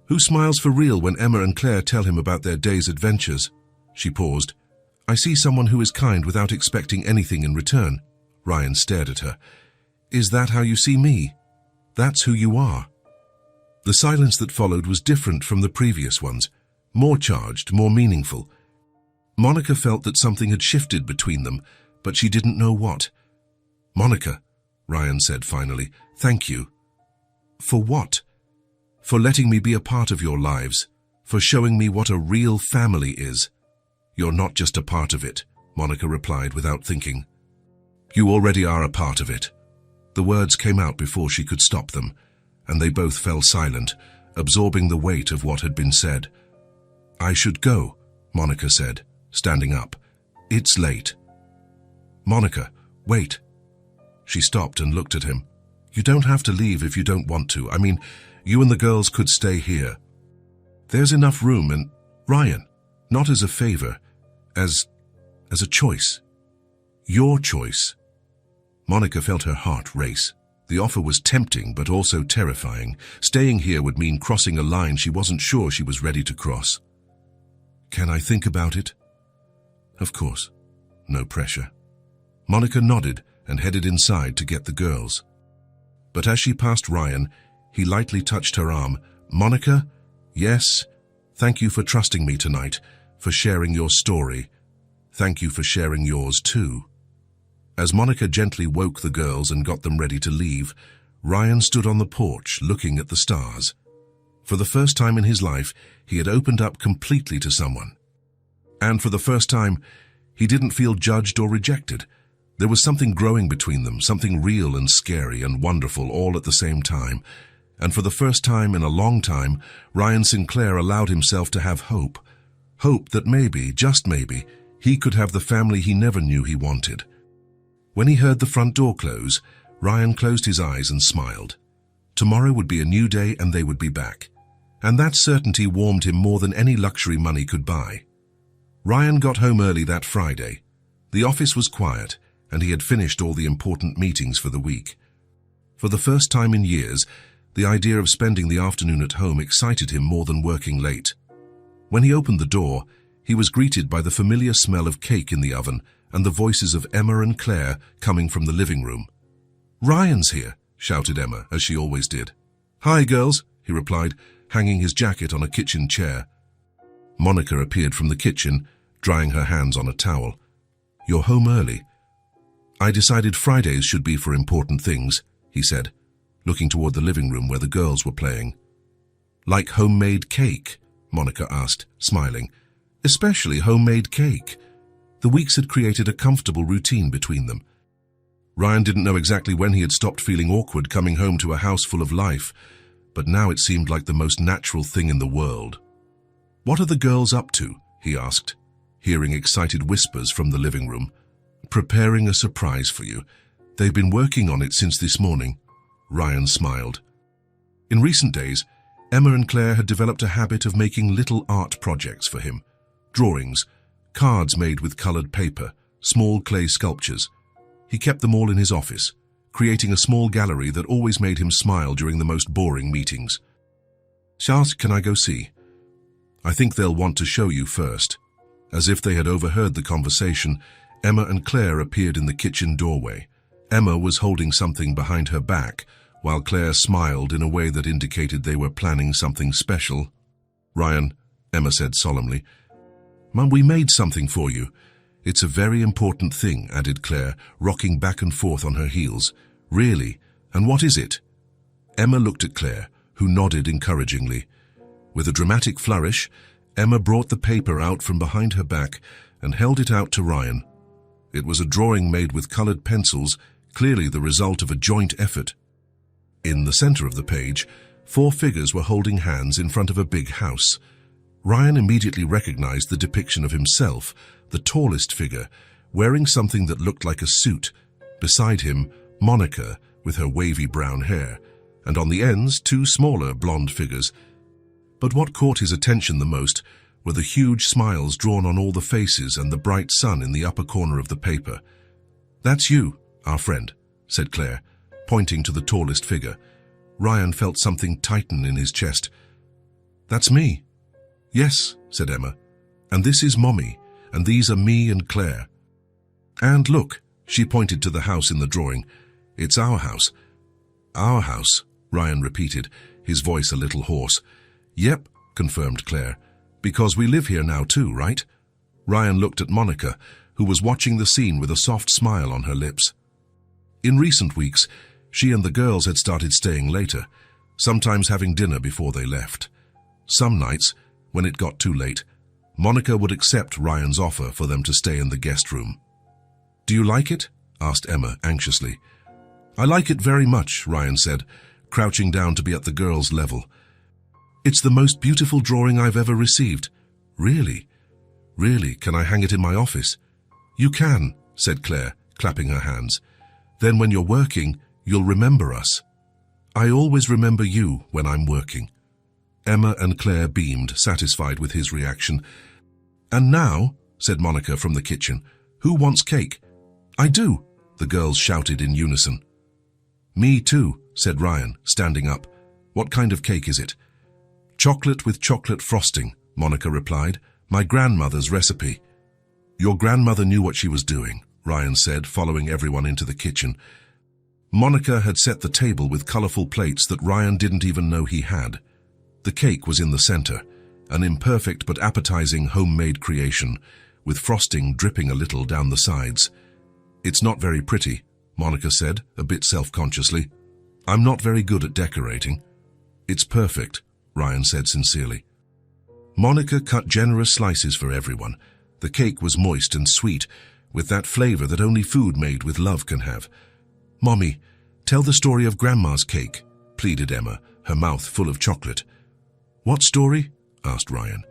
Who smiles for real when Emma and Claire tell him about their day's adventures? She paused. I see someone who is kind without expecting anything in return. Ryan stared at her. Is that how you see me? That's who you are. The silence that followed was different from the previous ones, more charged, more meaningful. Monica felt that something had shifted between them, but she didn't know what. Monica, Ryan said finally, thank you. For what? For letting me be a part of your lives, for showing me what a real family is. You're not just a part of it, Monica replied without thinking. You already are a part of it. The words came out before she could stop them, and they both fell silent, absorbing the weight of what had been said. I should go, Monica said, standing up. It's late. Monica, wait. She stopped and looked at him. You don't have to leave if you don't want to. I mean, you and the girls could stay here. There's enough room and, Ryan, not as a favor, as a choice. Your choice. Monica felt her heart race. The offer was tempting but also terrifying. Staying here would mean crossing a line she wasn't sure she was ready to cross. Can I think about it? Of course. No pressure. Monica nodded and headed inside to get the girls. But as she passed Ryan, he lightly touched her arm. Monica? Yes. Thank you for trusting me tonight, for sharing your story. Thank you for sharing yours too. As Monica gently woke the girls and got them ready to leave, Ryan stood on the porch looking at the stars. For the first time in his life, he had opened up completely to someone. And for the first time, he didn't feel judged or rejected. There was something growing between them, something real and scary and wonderful all at the same time. And for the first time in a long time, Ryan Sinclair allowed himself to have hope. Hope that maybe, just maybe, he could have the family he never knew he wanted. When he heard the front door close, Ryan closed his eyes and smiled. Tomorrow would be a new day and they would be back. And that certainty warmed him more than any luxury money could buy. Ryan got home early that Friday. The office was quiet, and he had finished all the important meetings for the week. For the first time in years, the idea of spending the afternoon at home excited him more than working late. When he opened the door, he was greeted by the familiar smell of cake in the oven and the voices of Emma and Claire coming from the living room. "Ryan's here," shouted Emma, as she always did. "Hi, girls," he replied, hanging his jacket on a kitchen chair. Monica appeared from the kitchen, drying her hands on a towel. "You're home early." "I decided Fridays should be for important things," he said, looking toward the living room where the girls were playing. "Like homemade cake?" Monica asked, smiling. "Especially homemade cake." The weeks had created a comfortable routine between them. Ryan didn't know exactly when he had stopped feeling awkward coming home to a house full of life, but now it seemed like the most natural thing in the world. "What are the girls up to?" he asked, hearing excited whispers from the living room. "Preparing a surprise for you. They've been working on it since this morning." Ryan smiled. In recent days, Emma and Claire had developed a habit of making little art projects for him. Drawings, cards made with colored paper, small clay sculptures. He kept them all in his office, creating a small gallery that always made him smile during the most boring meetings. "Charles, can I go see?" "I think they'll want to show you first." As if they had overheard the conversation, Emma and Claire appeared in the kitchen doorway. Emma was holding something behind her back, while Claire smiled in a way that indicated they were planning something special. "Ryan," Emma said solemnly, "Mum, we made something for you." "It's a very important thing," added Claire, rocking back and forth on her heels. "Really? And what is it?" Emma looked at Claire, who nodded encouragingly. With a dramatic flourish, Emma brought the paper out from behind her back and held it out to Ryan. It was a drawing made with colored pencils, clearly the result of a joint effort. In the center of the page, 4 figures were holding hands in front of a big house. Ryan immediately recognized the depiction of himself, the tallest figure, wearing something that looked like a suit. Beside him, Monica, with her wavy brown hair, and on the ends, 2 smaller blonde figures. But what caught his attention the most were the huge smiles drawn on all the faces and the bright sun in the upper corner of the paper. "That's you, our friend," said Claire, pointing to the tallest figure. Ryan felt something tighten in his chest. "That's me." "Yes," said Emma, "and this is Mommy, and these are me and Claire. And look," she pointed to the house in the drawing, "it's our house." "Our house," Ryan repeated, his voice a little hoarse. "Yep," confirmed Claire, "because we live here now too, right?" Ryan looked at Monica, who was watching the scene with a soft smile on her lips. In recent weeks, she and the girls had started staying later, sometimes having dinner before they left. Some nights, when it got too late, Monica would accept Ryan's offer for them to stay in the guest room. "Do you like it?" asked Emma anxiously. "I like it very much," Ryan said, crouching down to be at the girls' level. "It's the most beautiful drawing I've ever received." "Really? Really? Can I hang it in my office?" "You can," said Claire, clapping her hands. "Then when you're working, you'll remember us." "I always remember you when I'm working." Emma and Claire beamed, satisfied with his reaction. "And now," said Monica from the kitchen, "who wants cake?" "I do," the girls shouted in unison. "Me too," said Ryan, standing up. "What kind of cake is it?" "Chocolate with chocolate frosting," Monica replied. "My grandmother's recipe." "Your grandmother knew what she was doing," Ryan said, following everyone into the kitchen. Monica had set the table with colorful plates that Ryan didn't even know he had. The cake was in the center, an imperfect but appetizing homemade creation, with frosting dripping a little down the sides. "It's not very pretty," Monica said, a bit self-consciously. "I'm not very good at decorating." "It's perfect," Ryan said sincerely. Monica cut generous slices for everyone. The cake was moist and sweet, with that flavor that only food made with love can have. "Mommy, tell the story of Grandma's cake," pleaded Emma, her mouth full of chocolate. "What story?" asked Ryan.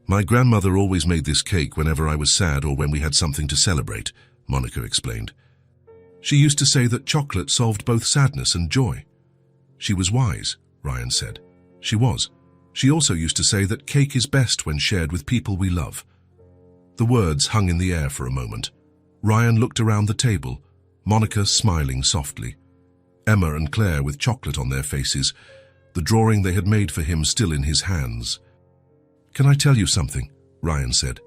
"My grandmother always made this cake whenever I was sad or when we had something to celebrate," Monica explained. "She used to say that chocolate solved both sadness and joy." "She was wise," Ryan said. "She was. She also used to say that cake is best when shared with people we love." The words hung in the air for a moment. Ryan looked around the table, Monica smiling softly. Emma and Claire with chocolate on their faces, the drawing they had made for him still in his hands. "Can I tell you something?" Ryan said.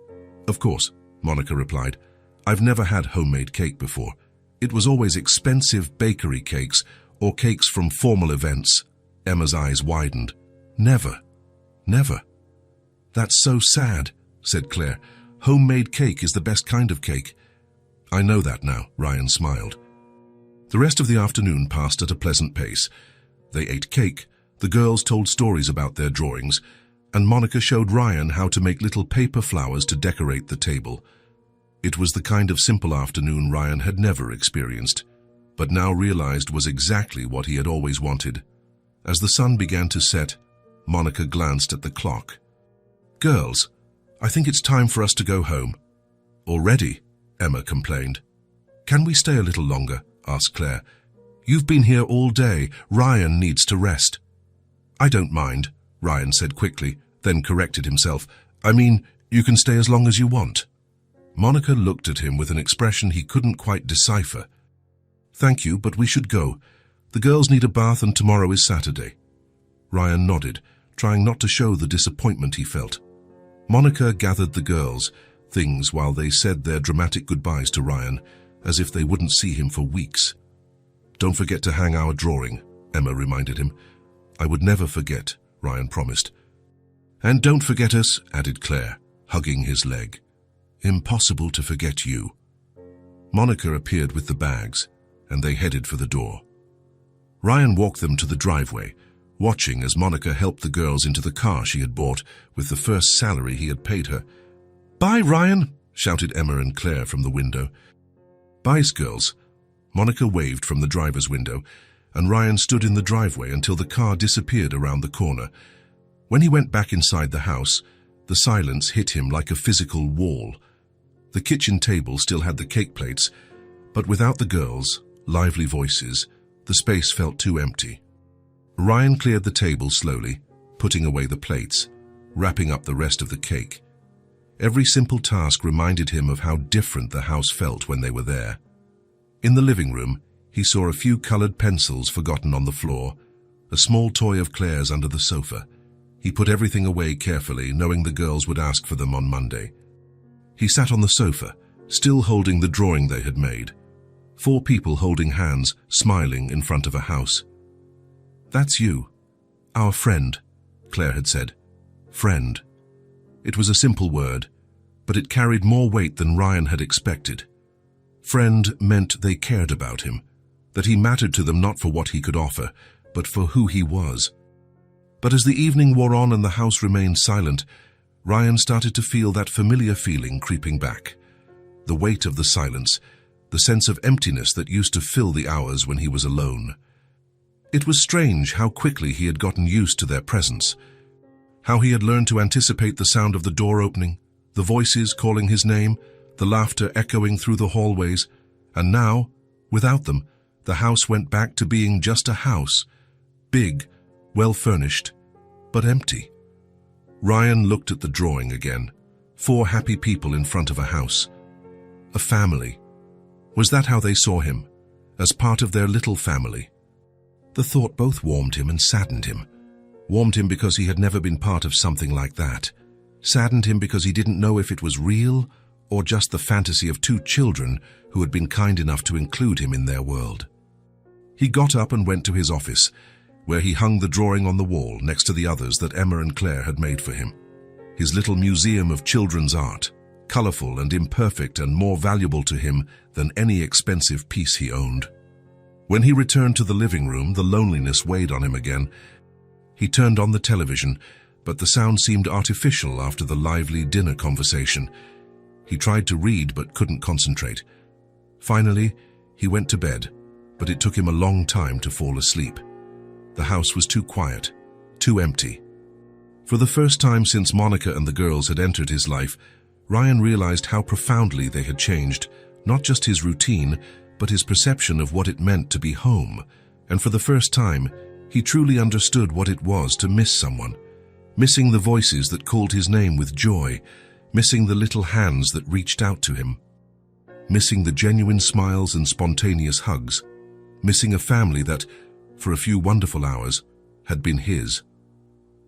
"Of course," Monica replied. "I've never had homemade cake before. It was always expensive bakery cakes or cakes from formal events." Emma's eyes widened. "Never. Never." "That's so sad," said Claire. "Homemade cake is the best kind of cake." "I know that now," Ryan smiled. The rest of the afternoon passed at a pleasant pace. They ate cake, the girls told stories about their drawings, and Monica showed Ryan how to make little paper flowers to decorate the table. It was the kind of simple afternoon Ryan had never experienced, but now realized was exactly what he had always wanted. As the sun began to set, Monica glanced at the clock. "Girls, I think it's time for us to go home." "Already?" Emma complained. "Can we stay a little longer?" asked Claire. "You've been here all day. Ryan needs to rest." "I don't mind," Ryan said quickly, then corrected himself. "I mean, you can stay as long as you want." Monica looked at him with an expression he couldn't quite decipher. "Thank you, but we should go. The girls need a bath and tomorrow is Saturday." Ryan nodded, trying not to show the disappointment he felt. Monica gathered the girls' things while they said their dramatic goodbyes to Ryan, as if they wouldn't see him for weeks. "Don't forget to hang our drawing," Emma reminded him. "I would never forget," Ryan promised. "And don't forget us," added Claire, hugging his leg. "Impossible to forget you." Monica appeared with the bags, and they headed for the door. Ryan walked them to the driveway, watching as Monica helped the girls into the car she had bought with the first salary he had paid her. "Bye, Ryan," shouted Emma and Claire from the window. "Bye, girls." Monica waved from the driver's window, and Ryan stood in the driveway until the car disappeared around the corner. When he went back inside the house, the silence hit him like a physical wall. The kitchen table still had the cake plates, but without the girls' lively voices, the space felt too empty. Ryan cleared the table slowly, putting away the plates, wrapping up the rest of the cake. Every simple task reminded him of how different the house felt when they were there. In the living room, he saw a few colored pencils forgotten on the floor, a small toy of Claire's under the sofa. He put everything away carefully, knowing the girls would ask for them on Monday. He sat on the sofa, still holding the drawing they had made. 4 people holding hands, smiling in front of a house. "That's you. Our friend," Claire had said. Friend. It was a simple word, but it carried more weight than Ryan had expected. Friend meant they cared about him, that he mattered to them not for what he could offer, but for who he was. But as the evening wore on and the house remained silent, Ryan started to feel that familiar feeling creeping back. The weight of the silence, the sense of emptiness that used to fill the hours when he was alone. It was strange how quickly he had gotten used to their presence, how he had learned to anticipate the sound of the door opening, the voices calling his name, the laughter echoing through the hallways, and now, without them, the house went back to being just a house, big, well-furnished, but empty. Ryan looked at the drawing again. 4 happy people in front of a house. A family. Was that how they saw him? As part of their little family? The thought both warmed him and saddened him. Warmed him because he had never been part of something like that. Saddened him because he didn't know if it was real or just the fantasy of 2 children who had been kind enough to include him in their world. He got up and went to his office, where he hung the drawing on the wall next to the others that Emma and Claire had made for him. His little museum of children's art, colorful and imperfect and more valuable to him than any expensive piece he owned. When he returned to the living room, the loneliness weighed on him again. He turned on the television, but the sound seemed artificial after the lively dinner conversation. He tried to read but couldn't concentrate. Finally, he went to bed, but it took him a long time to fall asleep. The house was too quiet, too empty. For the first time since Monica and the girls had entered his life, Ryan realized how profoundly they had changed, not just his routine, but his perception of what it meant to be home. And for the first time, he truly understood what it was to miss someone, missing the voices that called his name with joy, missing the little hands that reached out to him, missing the genuine smiles and spontaneous hugs, missing a family that, for a few wonderful hours, had been his.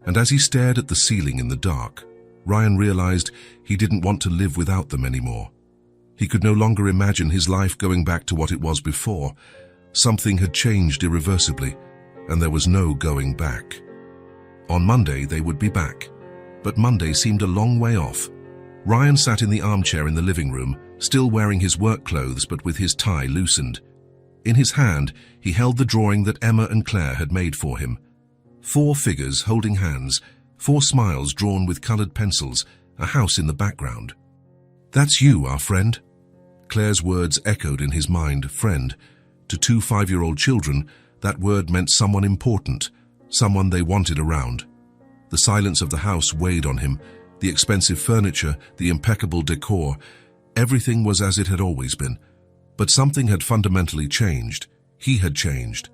And as he stared at the ceiling in the dark, Ryan realized he didn't want to live without them anymore. He could no longer imagine his life going back to what it was before. Something had changed irreversibly, and there was no going back. On Monday, they would be back, but Monday seemed a long way off. Ryan sat in the armchair in the living room, still wearing his work clothes but with his tie loosened. In his hand, he held the drawing that Emma and Claire had made for him. 4 figures holding hands, 4 smiles drawn with colored pencils, a house in the background. "That's you, our friend." Claire's words echoed in his mind, friend. To 2 5-year-old children, that word meant someone important, someone they wanted around. The silence of the house weighed on him, the expensive furniture, the impeccable decor. Everything was as it had always been. But something had fundamentally changed. He had changed.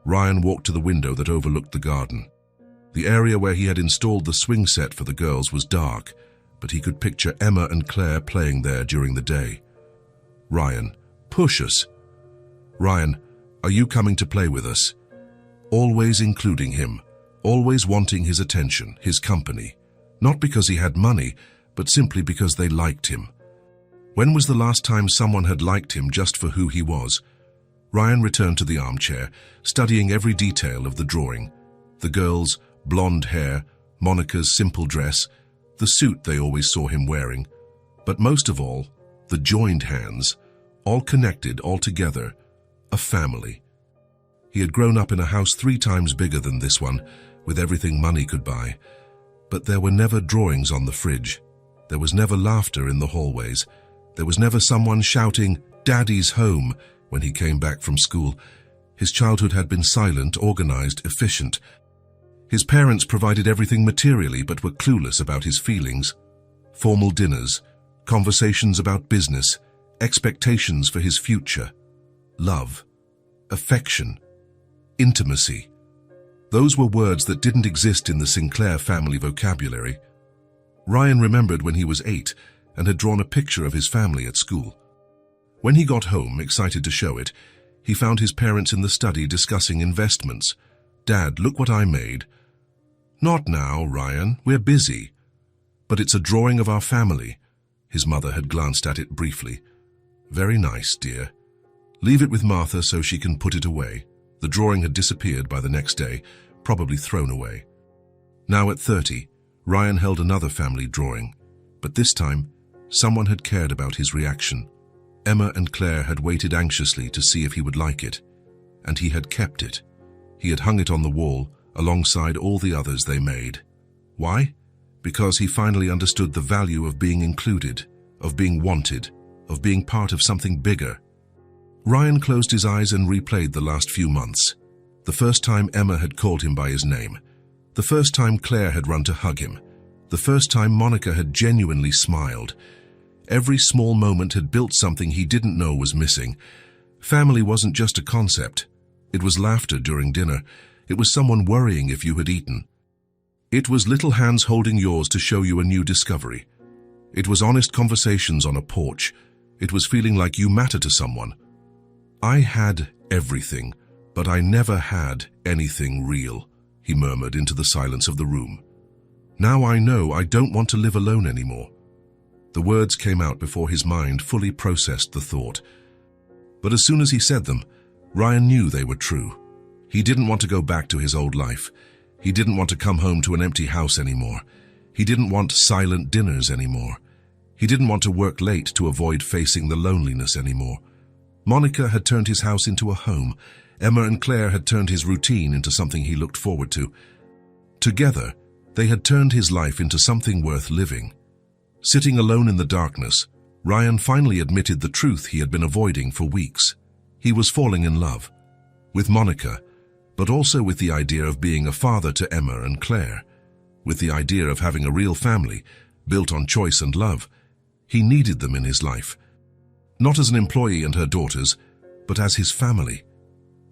Ryan walked to the window that overlooked the garden. The area where he had installed the swing set for the girls was dark, but he could picture Emma and Claire playing there during the day. "Ryan, push us." "Ryan, are you coming to play with us?" Always including him, always wanting his attention, his company. Not because he had money, but simply because they liked him. When was the last time someone had liked him just for who he was? Ryan returned to the armchair, studying every detail of the drawing. The girls' blonde hair, Monica's simple dress, the suit they always saw him wearing. But most of all, the joined hands, all connected, all together, a family. He had grown up in a house 3 times bigger than this one, with everything money could buy. But there were never drawings on the fridge. There was never laughter in the hallways. There was never someone shouting, "Daddy's home," when he came back from school. His childhood had been silent, organized, efficient. His parents provided everything materially but were clueless about his feelings. Formal dinners, conversations about business, expectations for his future. Love, affection, intimacy. Those were words that didn't exist in the Sinclair family vocabulary. Ryan remembered when he was 8 and had drawn a picture of his family at school. When he got home, excited to show it, he found his parents in the study discussing investments. "Dad, look what I made." "Not now, Ryan, we're busy." "But it's a drawing of our family." His mother had glanced at it briefly. "Very nice, dear. Leave it with Martha so she can put it away." The drawing had disappeared by the next day, probably thrown away. Now at 30, Ryan held another family drawing, but this time, someone had cared about his reaction. Emma and Claire had waited anxiously to see if he would like it, and he had kept it. He had hung it on the wall alongside all the others they made. Why? Because he finally understood the value of being included, of being wanted, of being part of something bigger. Ryan closed his eyes and replayed the last few months. The first time Emma had called him by his name. The first time Claire had run to hug him. The first time Monica had genuinely smiled. Every small moment had built something he didn't know was missing. Family wasn't just a concept. It was laughter during dinner. It was someone worrying if you had eaten. It was little hands holding yours to show you a new discovery. It was honest conversations on a porch. It was feeling like you matter to someone. I had everything, but I never had anything real, he murmured into the silence of the room. Now I know I don't want to live alone anymore. The words came out before his mind fully processed the thought. But as soon as he said them, Ryan knew they were true. He didn't want to go back to his old life. He didn't want to come home to an empty house anymore. He didn't want silent dinners anymore. He didn't want to work late to avoid facing the loneliness anymore. Monica had turned his house into a home. Emma and Claire had turned his routine into something he looked forward to. Together, they had turned his life into something worth living. Sitting alone in the darkness, Ryan finally admitted the truth he had been avoiding for weeks. He was falling in love. With Monica, but also with the idea of being a father to Emma and Claire. With the idea of having a real family, built on choice and love. He needed them in his life. Not as an employee and her daughters, but as his family.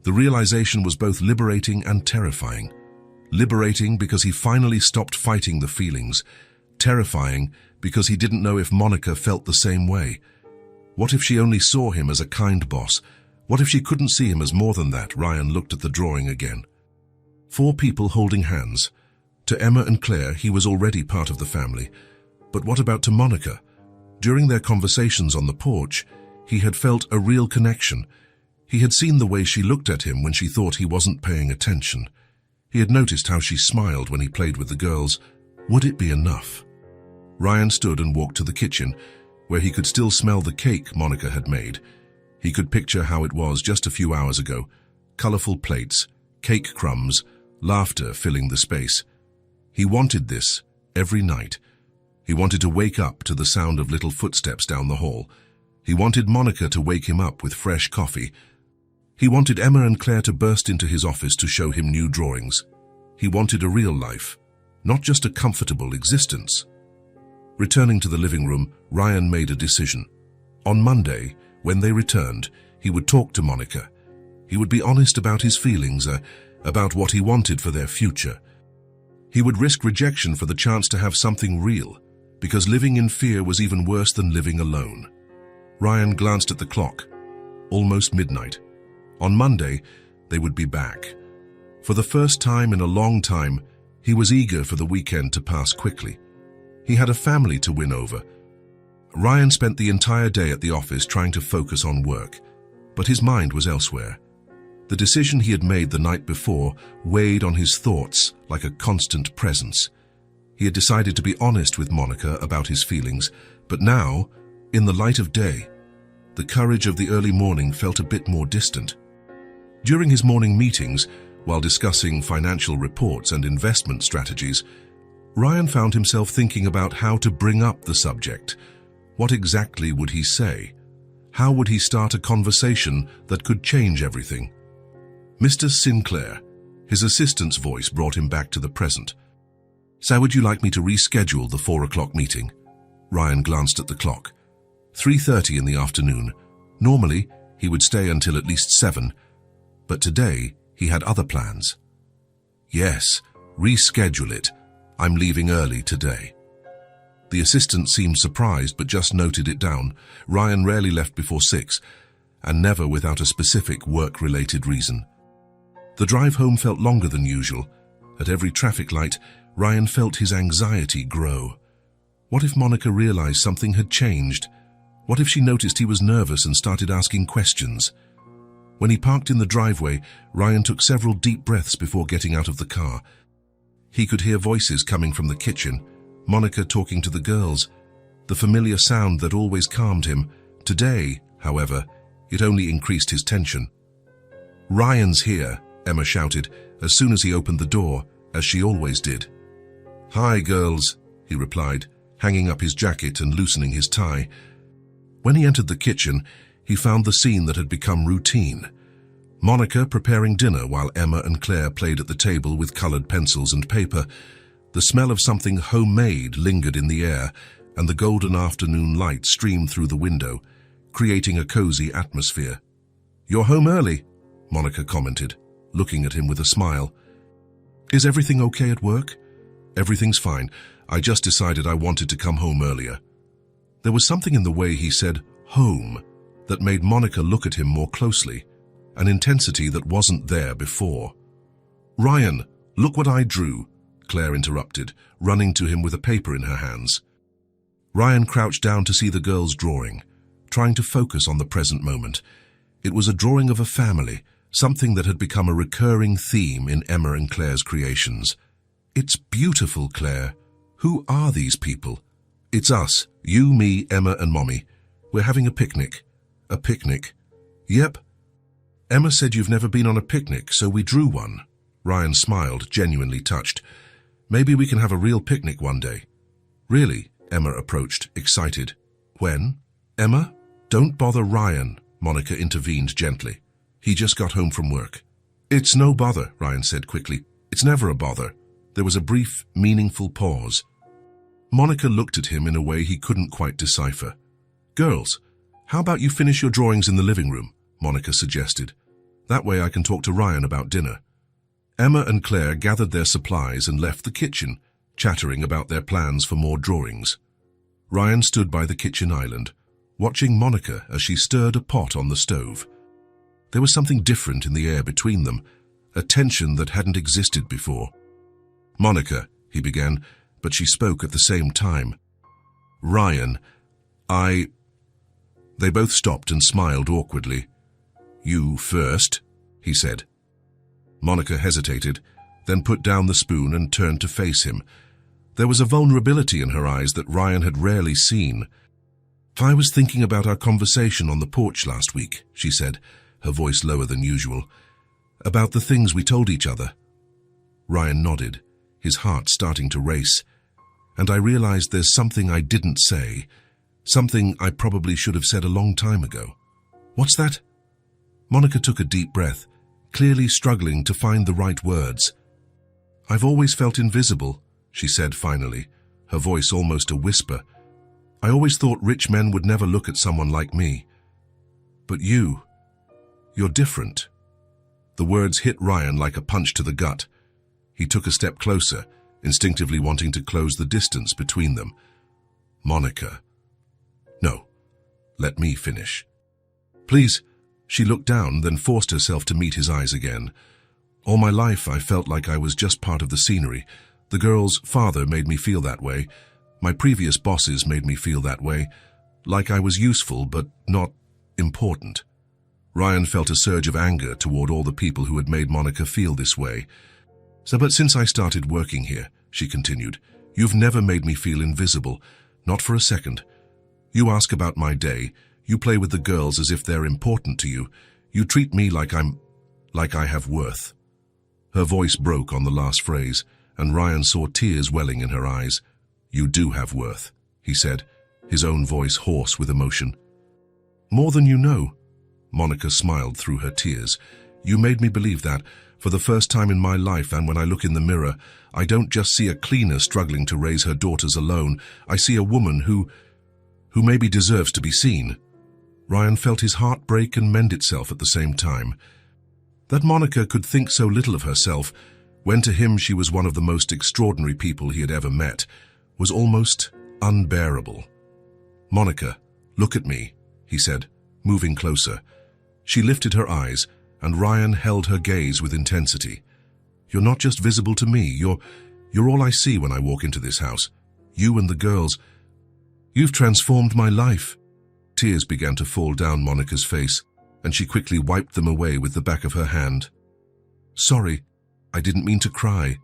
The realization was both liberating and terrifying. Liberating because he finally stopped fighting the feelings. Terrifying because he didn't know if Monica felt the same way. What if she only saw him as a kind boss? What if she couldn't see him as more than that? Ryan looked at the drawing again. 4 people holding hands. To Emma and Claire, he was already part of the family. But what about to Monica? During their conversations on the porch, he had felt a real connection. He had seen the way she looked at him when she thought he wasn't paying attention. He had noticed how she smiled when he played with the girls. Would it be enough? Ryan stood and walked to the kitchen, where he could still smell the cake Monica had made. He could picture how it was just a few hours ago. Colorful plates, cake crumbs, laughter filling the space. He wanted this every night. He wanted to wake up to the sound of little footsteps down the hall. He wanted Monica to wake him up with fresh coffee. He wanted Emma and Claire to burst into his office to show him new drawings. He wanted a real life, not just a comfortable existence. Returning to the living room, Ryan made a decision. On Monday, when they returned, he would talk to Monica. He would be honest about his feelings, about what he wanted for their future. He would risk rejection for the chance to have something real, because living in fear was even worse than living alone. Ryan glanced at the clock. Almost midnight. On Monday, they would be back. For the first time in a long time, he was eager for the weekend to pass quickly. He had a family to win over. Ryan spent the entire day at the office trying to focus on work, but his mind was elsewhere. The decision he had made the night before weighed on his thoughts like a constant presence. He had decided to be honest with Monica about his feelings, but now, in the light of day, the courage of the early morning felt a bit more distant. During his morning meetings, while discussing financial reports and investment strategies, Ryan found himself thinking about how to bring up the subject. What exactly would he say? How would he start a conversation that could change everything? Mr. Sinclair, his assistant's voice brought him back to the present. So would you like me to reschedule the 4 o'clock meeting? Ryan glanced at the clock. 3:30 in the afternoon. Normally, he would stay until at least 7, but today he had other plans. Yes, reschedule it. I'm leaving early today. The assistant seemed surprised but just noted it down. Ryan rarely left before 6, and never without a specific work-related reason. The drive home felt longer than usual. At every traffic light, Ryan felt his anxiety grow. What if Monica realized something had changed? What if she noticed he was nervous and started asking questions? When he parked in the driveway, Ryan took several deep breaths before getting out of the car. He could hear voices coming from the kitchen, Monica talking to the girls, the familiar sound that always calmed him. Today, however, it only increased his tension. "Ryan's here," Emma shouted as soon as he opened the door, as she always did. "Hi, girls," he replied, hanging up his jacket and loosening his tie. When he entered the kitchen, he found the scene that had become routine. Monica preparing dinner while Emma and Claire played at the table with colored pencils and paper. The smell of something homemade lingered in the air, and the golden afternoon light streamed through the window, creating a cozy atmosphere. "You're home early," Monica commented, looking at him with a smile. "Is everything okay at work?" Everything's fine. I just decided I wanted to come home earlier. There was something in the way he said home that made Monica look at him more closely, an intensity that wasn't there before. Ryan, look what I drew, Claire interrupted, running to him with a paper in her hands. Ryan crouched down to see the girl's drawing, trying to focus on the present moment. It was a drawing of a family, something that had become a recurring theme in Emma and Claire's creations. It's beautiful, Claire. Who are these people? It's us, you, me, Emma and Mommy. We're having a picnic. A picnic? Yep. Emma said you've never been on a picnic, so we drew one. Ryan smiled, genuinely touched. Maybe we can have a real picnic one day. Really? Emma approached, excited. When? Emma? Don't bother Ryan, Monica intervened gently. He just got home from work. It's no bother, Ryan said quickly. It's never a bother. There was a brief, meaningful pause. Monica looked at him in a way he couldn't quite decipher. Girls, how about you finish your drawings in the living room? Monica suggested. That way I can talk to Ryan about dinner. Emma and Claire gathered their supplies and left the kitchen, chattering about their plans for more drawings. Ryan stood by the kitchen island, watching Monica as she stirred a pot on the stove. There was something different in the air between them, a tension that hadn't existed before. Monica, he began, but she spoke at the same time. Ryan, They both stopped and smiled awkwardly. You first, he said. Monica hesitated, then put down the spoon and turned to face him. There was a vulnerability in her eyes that Ryan had rarely seen. I was thinking about our conversation on the porch last week, she said, her voice lower than usual. About the things we told each other. Ryan nodded, his heart starting to race. And I realized there's something I didn't say, something I probably should have said a long time ago. What's that? Monica took a deep breath, clearly struggling to find the right words. I've always felt invisible, she said finally, her voice almost a whisper. I always thought rich men would never look at someone like me. But you're different. The words hit Ryan like a punch to the gut. He took a step closer, instinctively wanting to close the distance between them. Monica. No, let me finish. Please. She looked down, then forced herself to meet his eyes again. All my life I felt like I was just part of the scenery. The girl's father made me feel that way. My previous bosses made me feel that way. Like I was useful, but not important. Ryan felt a surge of anger toward all the people who had made Monica feel this way. But since I started working here, she continued, you've never made me feel invisible, not for a second. You ask about my day, you play with the girls as if they're important to you. You treat me like I have worth. Her voice broke on the last phrase, and Ryan saw tears welling in her eyes. You do have worth, he said, his own voice hoarse with emotion. More than you know. Monica smiled through her tears. You made me believe that. For the first time in my life, and when I look in the mirror, I don't just see a cleaner struggling to raise her daughters alone. I see a woman who maybe deserves to be seen. Ryan felt his heart break and mend itself at the same time. That Monica could think so little of herself, when to him she was one of the most extraordinary people he had ever met, was almost unbearable. Monica, look at me, he said, moving closer. She lifted her eyes, and Ryan held her gaze with intensity. You're not just visible to me, you're all I see when I walk into this house. You and the girls. You've transformed my life. Tears began to fall down Monica's face, and she quickly wiped them away with the back of her hand. Sorry, I didn't mean to cry.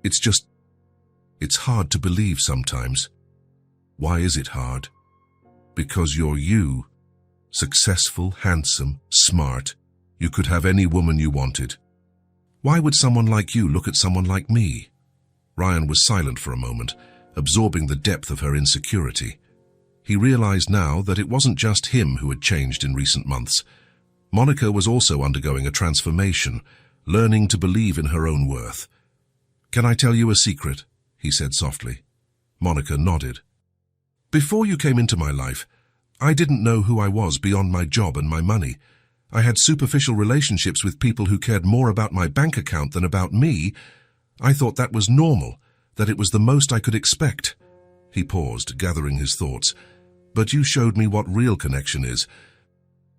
It's hard to believe sometimes. Why is it hard? Because you're you. Successful, handsome, smart. You could have any woman you wanted. Why would someone like you look at someone like me? Ryan was silent for a moment, absorbing the depth of her insecurity. He realized now that it wasn't just him who had changed in recent months. Monica was also undergoing a transformation, learning to believe in her own worth. Can I tell you a secret? He said softly. Monica nodded. Before you came into my life, I didn't know who I was beyond my job and my money. I had superficial relationships with people who cared more about my bank account than about me. I thought that was normal, that it was the most I could expect." He paused, gathering his thoughts. "But you showed me what real connection is.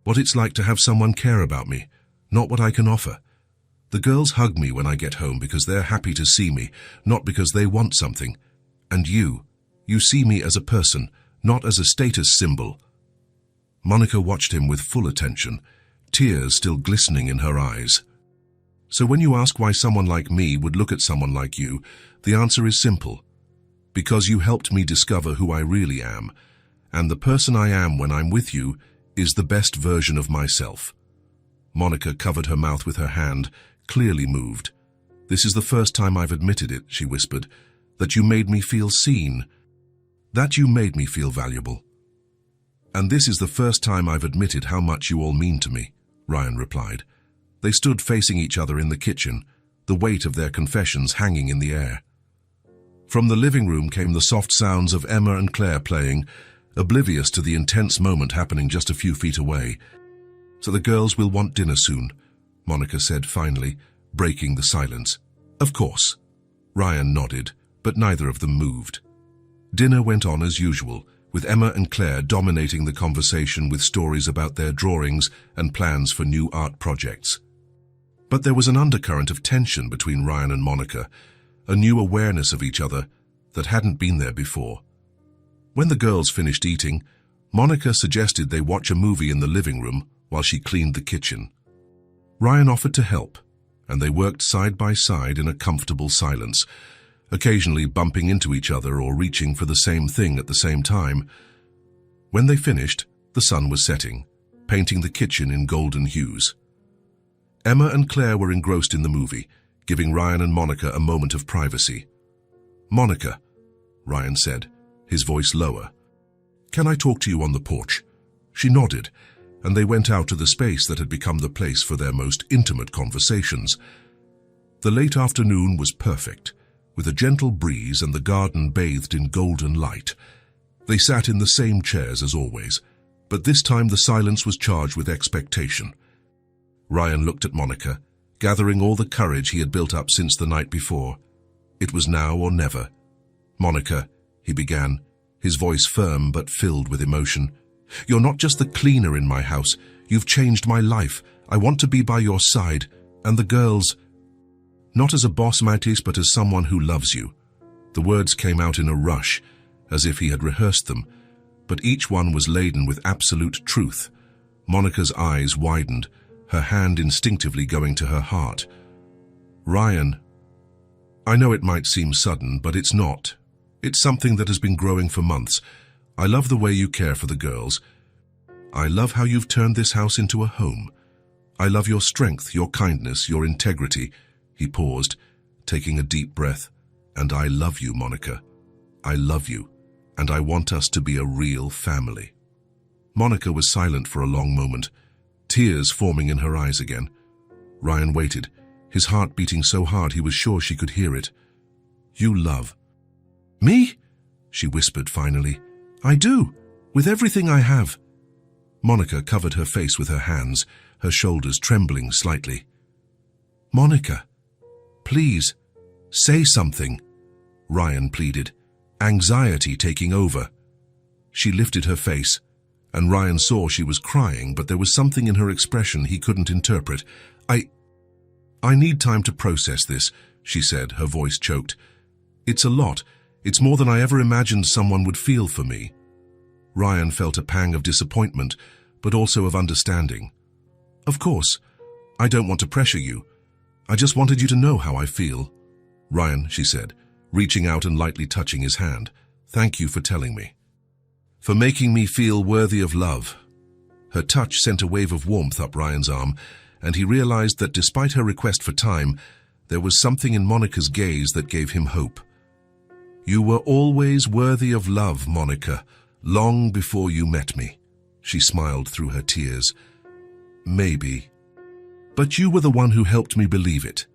What it's like to have someone care about me, not what I can offer. The girls hug me when I get home because they're happy to see me, not because they want something. And you see me as a person, not as a status symbol." Monica watched him with full attention, tears still glistening in her eyes. "So when you ask why someone like me would look at someone like you, the answer is simple. Because you helped me discover who I really am, and the person I am when I'm with you is the best version of myself." Monica covered her mouth with her hand, clearly moved. "This is the first time I've admitted it," she whispered, "that you made me feel seen, that you made me feel valuable." "And this is the first time I've admitted how much you all mean to me," Ryan replied. They stood facing each other in the kitchen, the weight of their confessions hanging in the air. From the living room came the soft sounds of Emma and Claire playing, oblivious to the intense moment happening just a few feet away. "So the girls will want dinner soon," Monica said finally, breaking the silence. "Of course." Ryan nodded, but neither of them moved. Dinner went on as usual, with Emma and Claire dominating the conversation with stories about their drawings and plans for new art projects. But there was an undercurrent of tension between Ryan and Monica, a new awareness of each other that hadn't been there before. When the girls finished eating, Monica suggested they watch a movie in the living room while she cleaned the kitchen. Ryan offered to help, and they worked side by side in a comfortable silence, occasionally bumping into each other or reaching for the same thing at the same time. When they finished, the sun was setting, painting the kitchen in golden hues. Emma and Claire were engrossed in the movie, giving Ryan and Monica a moment of privacy. "Monica," Ryan said, his voice lower, "can I talk to you on the porch?" She nodded, and they went out to the space that had become the place for their most intimate conversations. The late afternoon was perfect, with a gentle breeze and the garden bathed in golden light. They sat in the same chairs as always, but this time the silence was charged with expectation. Ryan looked at Monica, gathering all the courage he had built up since the night before. It was now or never. "Monica," he began, his voice firm but filled with emotion, "you're not just the cleaner in my house. You've changed my life. I want to be by your side. And the girls, not as a boss, Matisse, but as someone who loves you." The words came out in a rush, as if he had rehearsed them, but each one was laden with absolute truth. Monica's eyes widened, her hand instinctively going to her heart. "Ryan, I know it might seem sudden, but it's not. It's something that has been growing for months. I love the way you care for the girls. I love how you've turned this house into a home. I love your strength, your kindness, your integrity." He paused, taking a deep breath. "And I love you, Monica. I love you, and I want us to be a real family." Monica was silent for a long moment, tears forming in her eyes again. Ryan waited, his heart beating so hard he was sure she could hear it. "You love me?" she whispered finally. "I do, with everything I have." Monica covered her face with her hands, her shoulders trembling slightly. "Monica, please, say something," Ryan pleaded, anxiety taking over. She lifted her face, and Ryan saw she was crying, but there was something in her expression he couldn't interpret. I need time to process this," she said, her voice choked. "It's a lot. It's more than I ever imagined someone would feel for me." Ryan felt a pang of disappointment, but also of understanding. "Of course, I don't want to pressure you. I just wanted you to know how I feel." "Ryan," she said, reaching out and lightly touching his hand, "thank you for telling me. For making me feel worthy of love." Her touch sent a wave of warmth up Ryan's arm, and he realized that despite her request for time, there was something in Monica's gaze that gave him hope. "You were always worthy of love, Monica, long before you met me," she smiled through her tears. "Maybe. But you were the one who helped me believe it."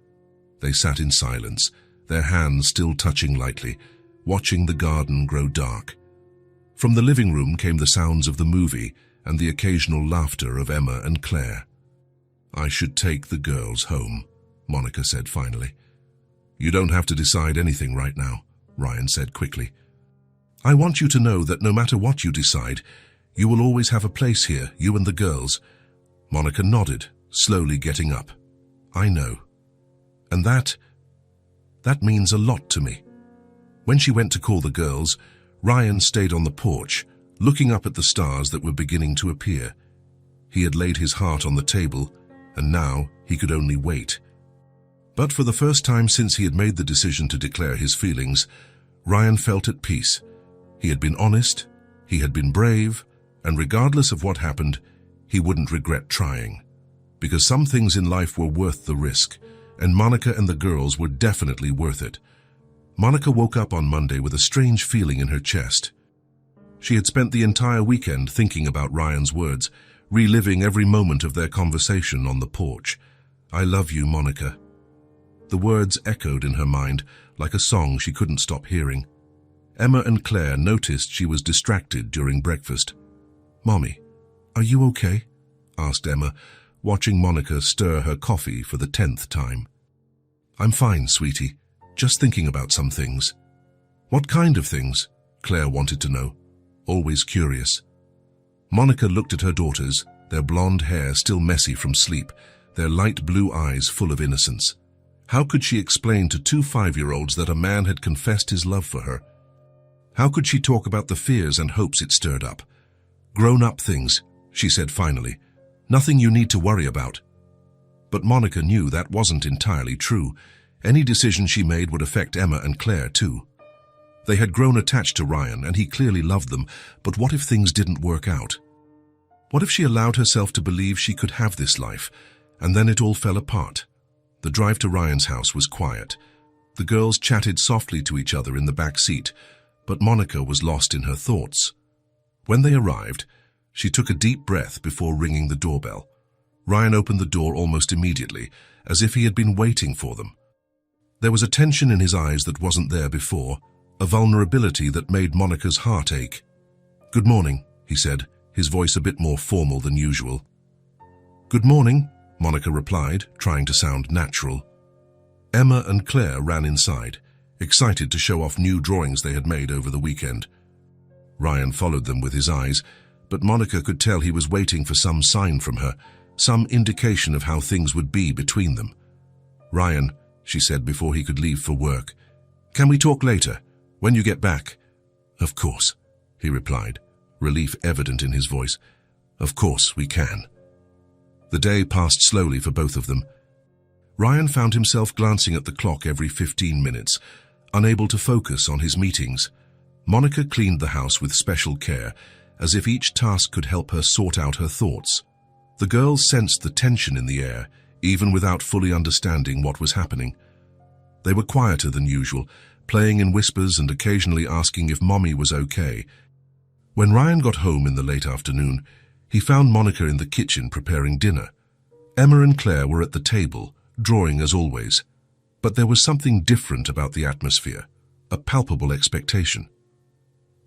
They sat in silence, their hands still touching lightly, watching the garden grow dark. From the living room came the sounds of the movie and the occasional laughter of Emma and Claire. "I should take the girls home," Monica said finally. "You don't have to decide anything right now," Ryan said quickly. "I want you to know that no matter what you decide, you will always have a place here, you and the girls." Monica nodded, slowly getting up. "I know. And that means a lot to me." When she went to call the girls, Ryan stayed on the porch, looking up at the stars that were beginning to appear. He had laid his heart on the table, and now he could only wait. But for the first time since he had made the decision to declare his feelings, Ryan felt at peace. He had been honest, he had been brave, and regardless of what happened, he wouldn't regret trying. Because some things in life were worth the risk, and Monica and the girls were definitely worth it. Monica woke up on Monday with a strange feeling in her chest. She had spent the entire weekend thinking about Ryan's words, reliving every moment of their conversation on the porch. "I love you, Monica." The words echoed in her mind like a song she couldn't stop hearing. Emma and Claire noticed she was distracted during breakfast. "Mommy, are you okay?" asked Emma, watching Monica stir her coffee for the 10th time. "I'm fine, sweetie. Just thinking about some things." "What kind of things?" Claire wanted to know, always curious. Monica looked at her daughters, their blonde hair still messy from sleep, their light blue eyes full of innocence. How could she explain to two 5-year-olds that a man had confessed his love for her? How could she talk about the fears and hopes it stirred up? "Grown-up things," she said finally. "Nothing you need to worry about." But Monica knew that wasn't entirely true. Any decision she made would affect Emma and Claire too. They had grown attached to Ryan, and he clearly loved them, but what if things didn't work out? What if she allowed herself to believe she could have this life, and then it all fell apart? The drive to Ryan's house was quiet. The girls chatted softly to each other in the back seat, but Monica was lost in her thoughts. When they arrived, she took a deep breath before ringing the doorbell. Ryan opened the door almost immediately, as if he had been waiting for them. There was a tension in his eyes that wasn't there before, a vulnerability that made Monica's heart ache. "Good morning," he said, his voice a bit more formal than usual. "Good morning," Monica replied, trying to sound natural. Emma and Claire ran inside, excited to show off new drawings they had made over the weekend. Ryan followed them with his eyes, but Monica could tell he was waiting for some sign from her, some indication of how things would be between them. "Ryan," she said before he could leave for work, "can we talk later, when you get back?" "Of course," he replied, relief evident in his voice. "Of course we can." The day passed slowly for both of them. Ryan found himself glancing at the clock every 15 minutes, unable to focus on his meetings. Monica cleaned the house with special care, as if each task could help her sort out her thoughts. The girls sensed the tension in the air, even without fully understanding what was happening. They were quieter than usual, playing in whispers and occasionally asking if Mommy was okay. When Ryan got home in the late afternoon, he found Monica in the kitchen preparing dinner. Emma and Claire were at the table, drawing as always. But there was something different about the atmosphere, a palpable expectation.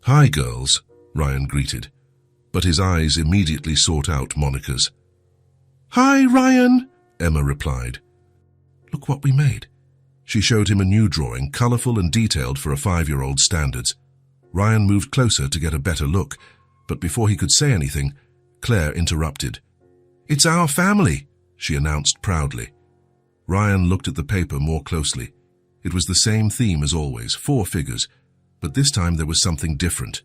"Hi, girls," Ryan greeted, but his eyes immediately sought out Monica's. "Hi, Ryan," Emma replied. "Look what we made." She showed him a new drawing, colorful and detailed for a 5-year-old's standards. Ryan moved closer to get a better look, but before he could say anything, Claire interrupted. "It's our family," she announced proudly. Ryan looked at the paper more closely. It was the same theme as always, 4 figures, but this time there was something different.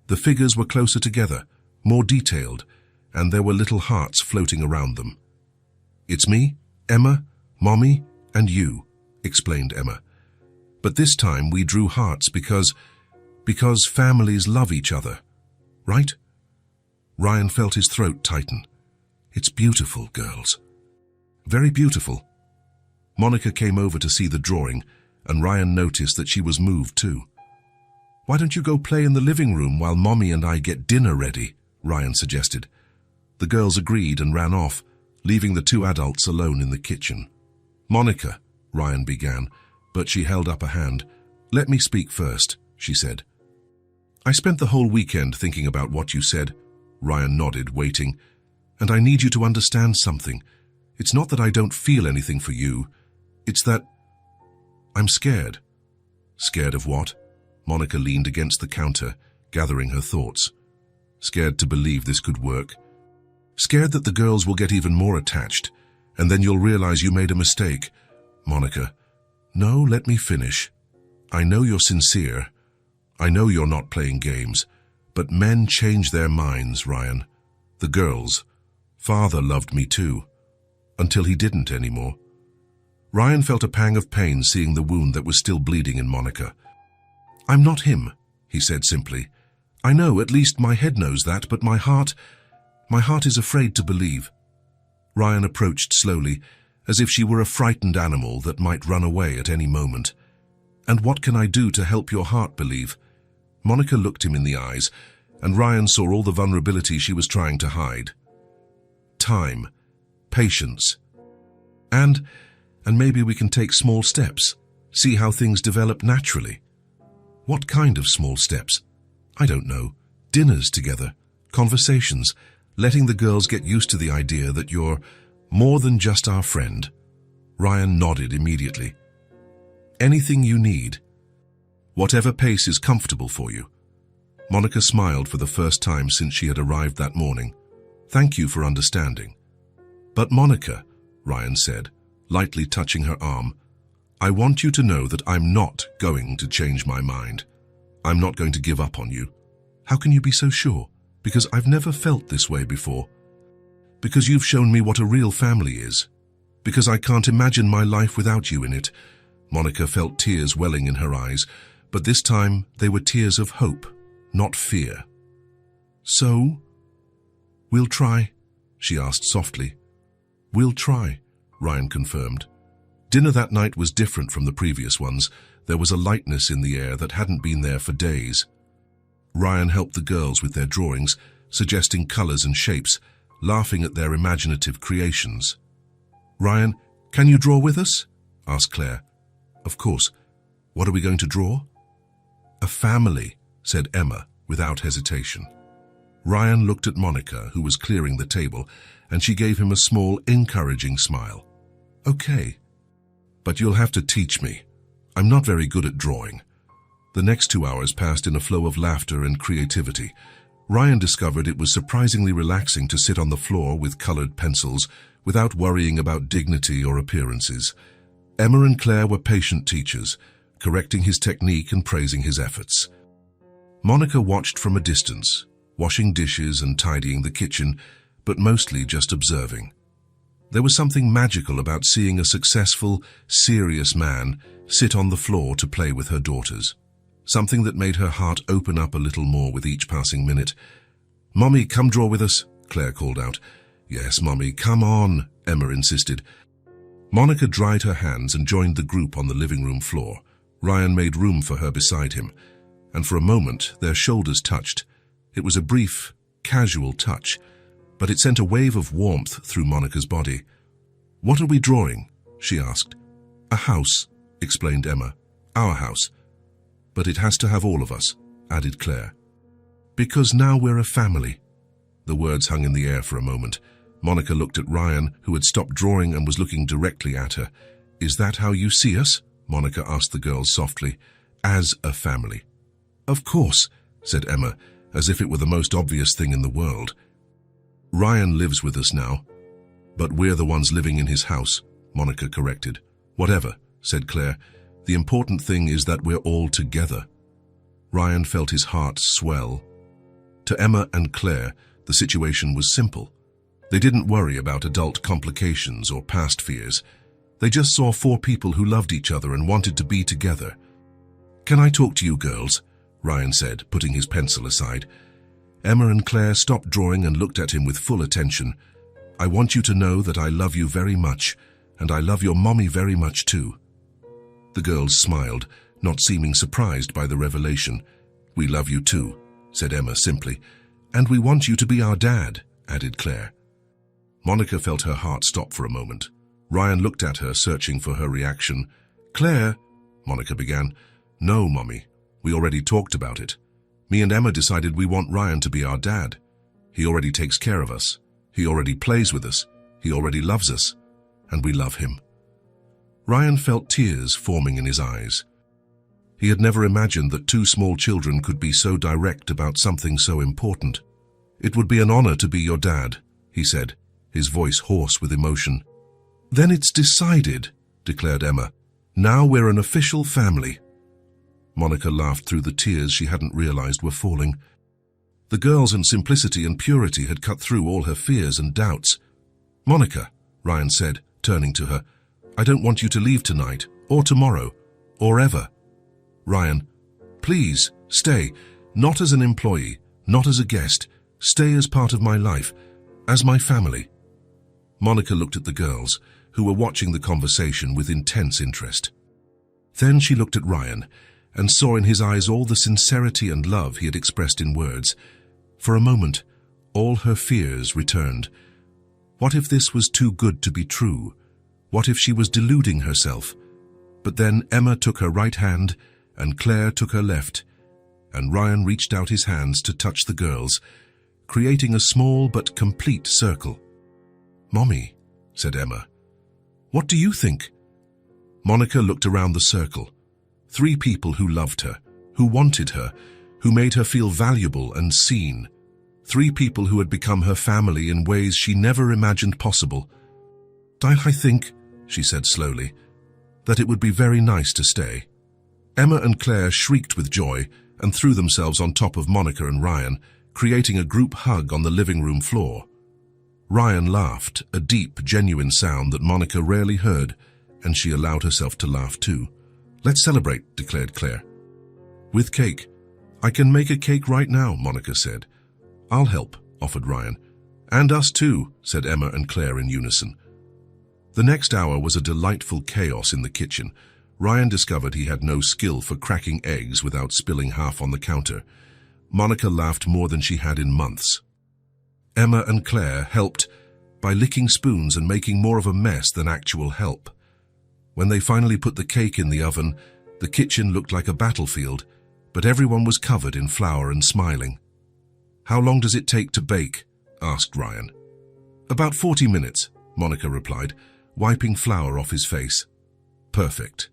The figures were closer together, more detailed, and there were little hearts floating around them. "It's me, Emma, Mommy, and you," explained Emma. "But this time we drew hearts because families love each other, right?" Ryan felt his throat tighten. "It's beautiful, girls. Very beautiful." Monica came over to see the drawing, and Ryan noticed that she was moved too. "Why don't you go play in the living room while Mommy and I get dinner ready?" Ryan suggested. The girls agreed and ran off, leaving the 2 adults alone in the kitchen. "Monica," Ryan began, but she held up a hand. "Let me speak first," she said. "I spent the whole weekend thinking about what you said." Ryan nodded, waiting. "And I need you to understand something. It's not that I don't feel anything for you. It's that I'm scared." Scared of what? Monica leaned against the counter, gathering her thoughts. Scared to believe this could work. Scared that the girls will get even more attached, and then you'll realize you made a mistake. Monica, no, let me finish. I know you're sincere. I know you're not playing games. But men change their minds, Ryan. The girls. Father loved me too. Until he didn't anymore. Ryan felt a pang of pain seeing the wound that was still bleeding in Monica. I'm not him, he said simply. I know, at least my head knows that, but my heart is afraid to believe. Ryan approached slowly, as if she were a frightened animal that might run away at any moment. And what can I do to help your heart believe? Monica looked him in the eyes, and Ryan saw all the vulnerability she was trying to hide. Time, patience, and maybe we can take small steps, see how things develop naturally. What kind of small steps? I don't know. Dinners together, conversations, letting the girls get used to the idea that you're more than just our friend. Ryan nodded immediately. Anything you need. Whatever pace is comfortable for you. Monica smiled for the first time since she had arrived that morning. Thank you for understanding. But Monica, Ryan said, lightly touching her arm, I want you to know that I'm not going to change my mind. I'm not going to give up on you. How can you be so sure? Because I've never felt this way before. Because you've shown me what a real family is. Because I can't imagine my life without you in it. Monica felt tears welling in her eyes, but this time they were tears of hope, not fear. So? We'll try, she asked softly. We'll try, Ryan confirmed. Dinner that night was different from the previous ones. There was a lightness in the air that hadn't been there for days. Ryan helped the girls with their drawings, suggesting colors and shapes, laughing at their imaginative creations. Ryan, can you draw with us? Asked Claire. Of course. What are we going to draw? A family, said Emma, without hesitation. Ryan looked at Monica, who was clearing the table, and she gave him a small, encouraging smile. Okay. But you'll have to teach me. I'm not very good at drawing. The next 2 hours passed in a flow of laughter and creativity. Ryan discovered it was surprisingly relaxing to sit on the floor with colored pencils without worrying about dignity or appearances. Emma and Claire were patient teachers, correcting his technique and praising his efforts. Monica watched from a distance, washing dishes and tidying the kitchen, but mostly just observing. There was something magical about seeing a successful, serious man sit on the floor to play with her daughters. Something that made her heart open up a little more with each passing minute. Mommy, come draw with us, Claire called out. Yes, Mommy, come on, Emma insisted. Monica dried her hands and joined the group on the living room floor. Ryan made room for her beside him, and for a moment their shoulders touched. It was a brief, casual touch, but it sent a wave of warmth through Monica's body. What are we drawing? She asked. A house, explained Emma. Our house. But it has to have all of us, added Claire. Because now we're a family. The words hung in the air for a moment. Monica looked at Ryan, who had stopped drawing and was looking directly at her. Is that how you see us? Monica asked the girls softly. As a family. Of course, said Emma, as if it were the most obvious thing in the world. Ryan lives with us now. But we're the ones living in his house, Monica corrected. Whatever, said Claire. The important thing is that we're all together. Ryan felt his heart swell. To Emma and Claire, the situation was simple. They didn't worry about adult complications or past fears. They just saw 4 people who loved each other and wanted to be together. Can I talk to you girls? Ryan said, putting his pencil aside. Emma and Claire stopped drawing and looked at him with full attention. I want you to know that I love you very much, and I love your mommy very much too. The girls smiled, not seeming surprised by the revelation. We love you too, said Emma simply. And we want you to be our dad, added Claire. Monica felt her heart stop for a moment. Ryan looked at her, searching for her reaction. Claire, Monica began. No, Mommy. We already talked about it. Me and Emma decided we want Ryan to be our dad. He already takes care of us. He already plays with us. He already loves us. And we love him. Ryan felt tears forming in his eyes. He had never imagined that two small children could be so direct about something so important. "It would be an honor to be your dad," he said, his voice hoarse with emotion. "Then it's decided," declared Emma. "Now we're an official family." Monica laughed through the tears she hadn't realized were falling. The girls in simplicity and purity had cut through all her fears and doubts. "Monica," Ryan said, turning to her, "I don't want you to leave tonight, or tomorrow, or ever." "Ryan, please, stay, not as an employee, not as a guest. Stay as part of my life, as my family." Monica looked at the girls, who were watching the conversation with intense interest. Then she looked at Ryan, and saw in his eyes all the sincerity and love he had expressed in words. For a moment, all her fears returned. What if this was too good to be true? What if she was deluding herself? But then Emma took her right hand, and Claire took her left, and Ryan reached out his hands to touch the girls, creating a small but complete circle. "Mommy," said Emma, "what do you think?" Monica looked around the circle. 3 people who loved her, who wanted her, who made her feel valuable and seen. 3 people who had become her family in ways she never imagined possible. "I think," she said slowly, "that it would be very nice to stay." Emma and Claire shrieked with joy and threw themselves on top of Monica and Ryan, creating a group hug on the living room floor. Ryan laughed, a deep, genuine sound that Monica rarely heard, and she allowed herself to laugh too. "Let's celebrate," declared Claire. "With cake. I can make a cake right now," Monica said. "I'll help," offered Ryan. "And us too," said Emma and Claire in unison. The next hour was a delightful chaos in the kitchen. Ryan discovered he had no skill for cracking eggs without spilling half on the counter. Monica laughed more than she had in months. Emma and Claire helped by licking spoons and making more of a mess than actual help. When they finally put the cake in the oven, the kitchen looked like a battlefield, but everyone was covered in flour and smiling. "How long does it take to bake?" asked Ryan. "About 40 minutes, Monica replied, wiping flour off his face. "Perfect.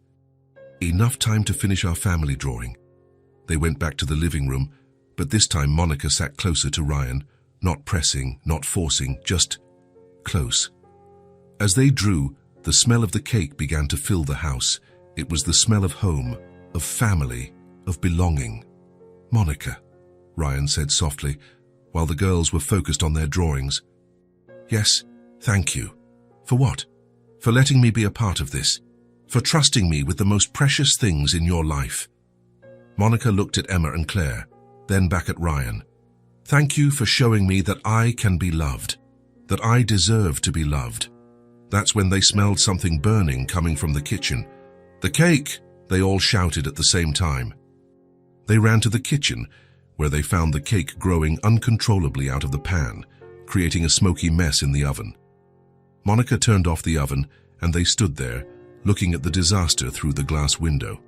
Enough time to finish our family drawing." They went back to the living room, but this time Monica sat closer to Ryan, not pressing, not forcing, just close. As they drew, the smell of the cake began to fill the house. It was the smell of home, of family, of belonging. "Monica," Ryan said softly, while the girls were focused on their drawings. "Yes, thank you." "For what?" "For letting me be a part of this. For trusting me with the most precious things in your life." Monica looked at Emma and Claire, then back at Ryan. "Thank you for showing me that I can be loved, that I deserve to be loved." That's when they smelled something burning coming from the kitchen. "The cake!" they all shouted at the same time. They ran to the kitchen, where they found the cake growing uncontrollably out of the pan, creating a smoky mess in the oven. Monica turned off the oven, and they stood there, looking at the disaster through the glass window.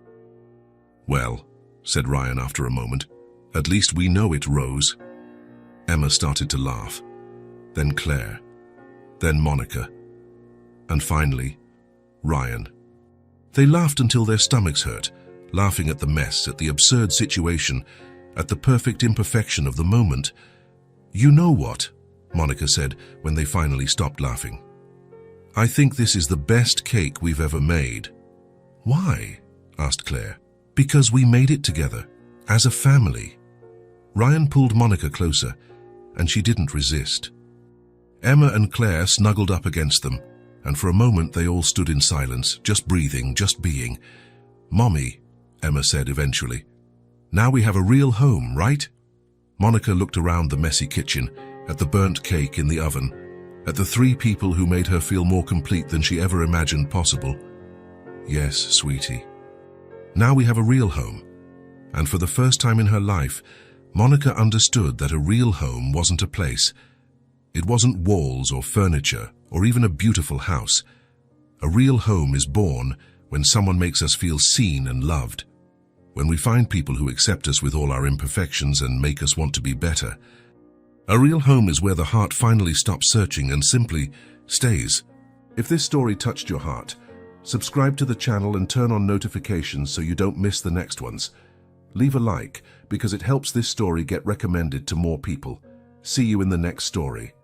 "Well," said Ryan after a moment, "at least we know it, Rose." Emma started to laugh, then Claire, then Monica, and finally, Ryan. They laughed until their stomachs hurt, laughing at the mess, at the absurd situation, at the perfect imperfection of the moment. "You know what?" Monica said when they finally stopped laughing. "I think this is the best cake we've ever made." "Why?" asked Claire. "Because we made it together, as a family." Ryan pulled Monica closer, and she didn't resist. Emma and Claire snuggled up against them, and for a moment they all stood in silence, just breathing, just being. "Mommy," Emma said eventually, "now we have a real home, right?" Monica looked around the messy kitchen, at the burnt cake in the oven, at the 3 people who made her feel more complete than she ever imagined possible. "Yes, sweetie. Now we have a real home." And for the first time in her life, Monica understood that a real home wasn't a place. It wasn't walls or furniture or even a beautiful house. A real home is born when someone makes us feel seen and loved. When we find people who accept us with all our imperfections and make us want to be better. A real home is where the heart finally stops searching and simply stays. If this story touched your heart, Subscribe to the channel and turn on notifications so you don't miss the next ones. Leave a like because it helps this story get recommended to more people. See you in the next story.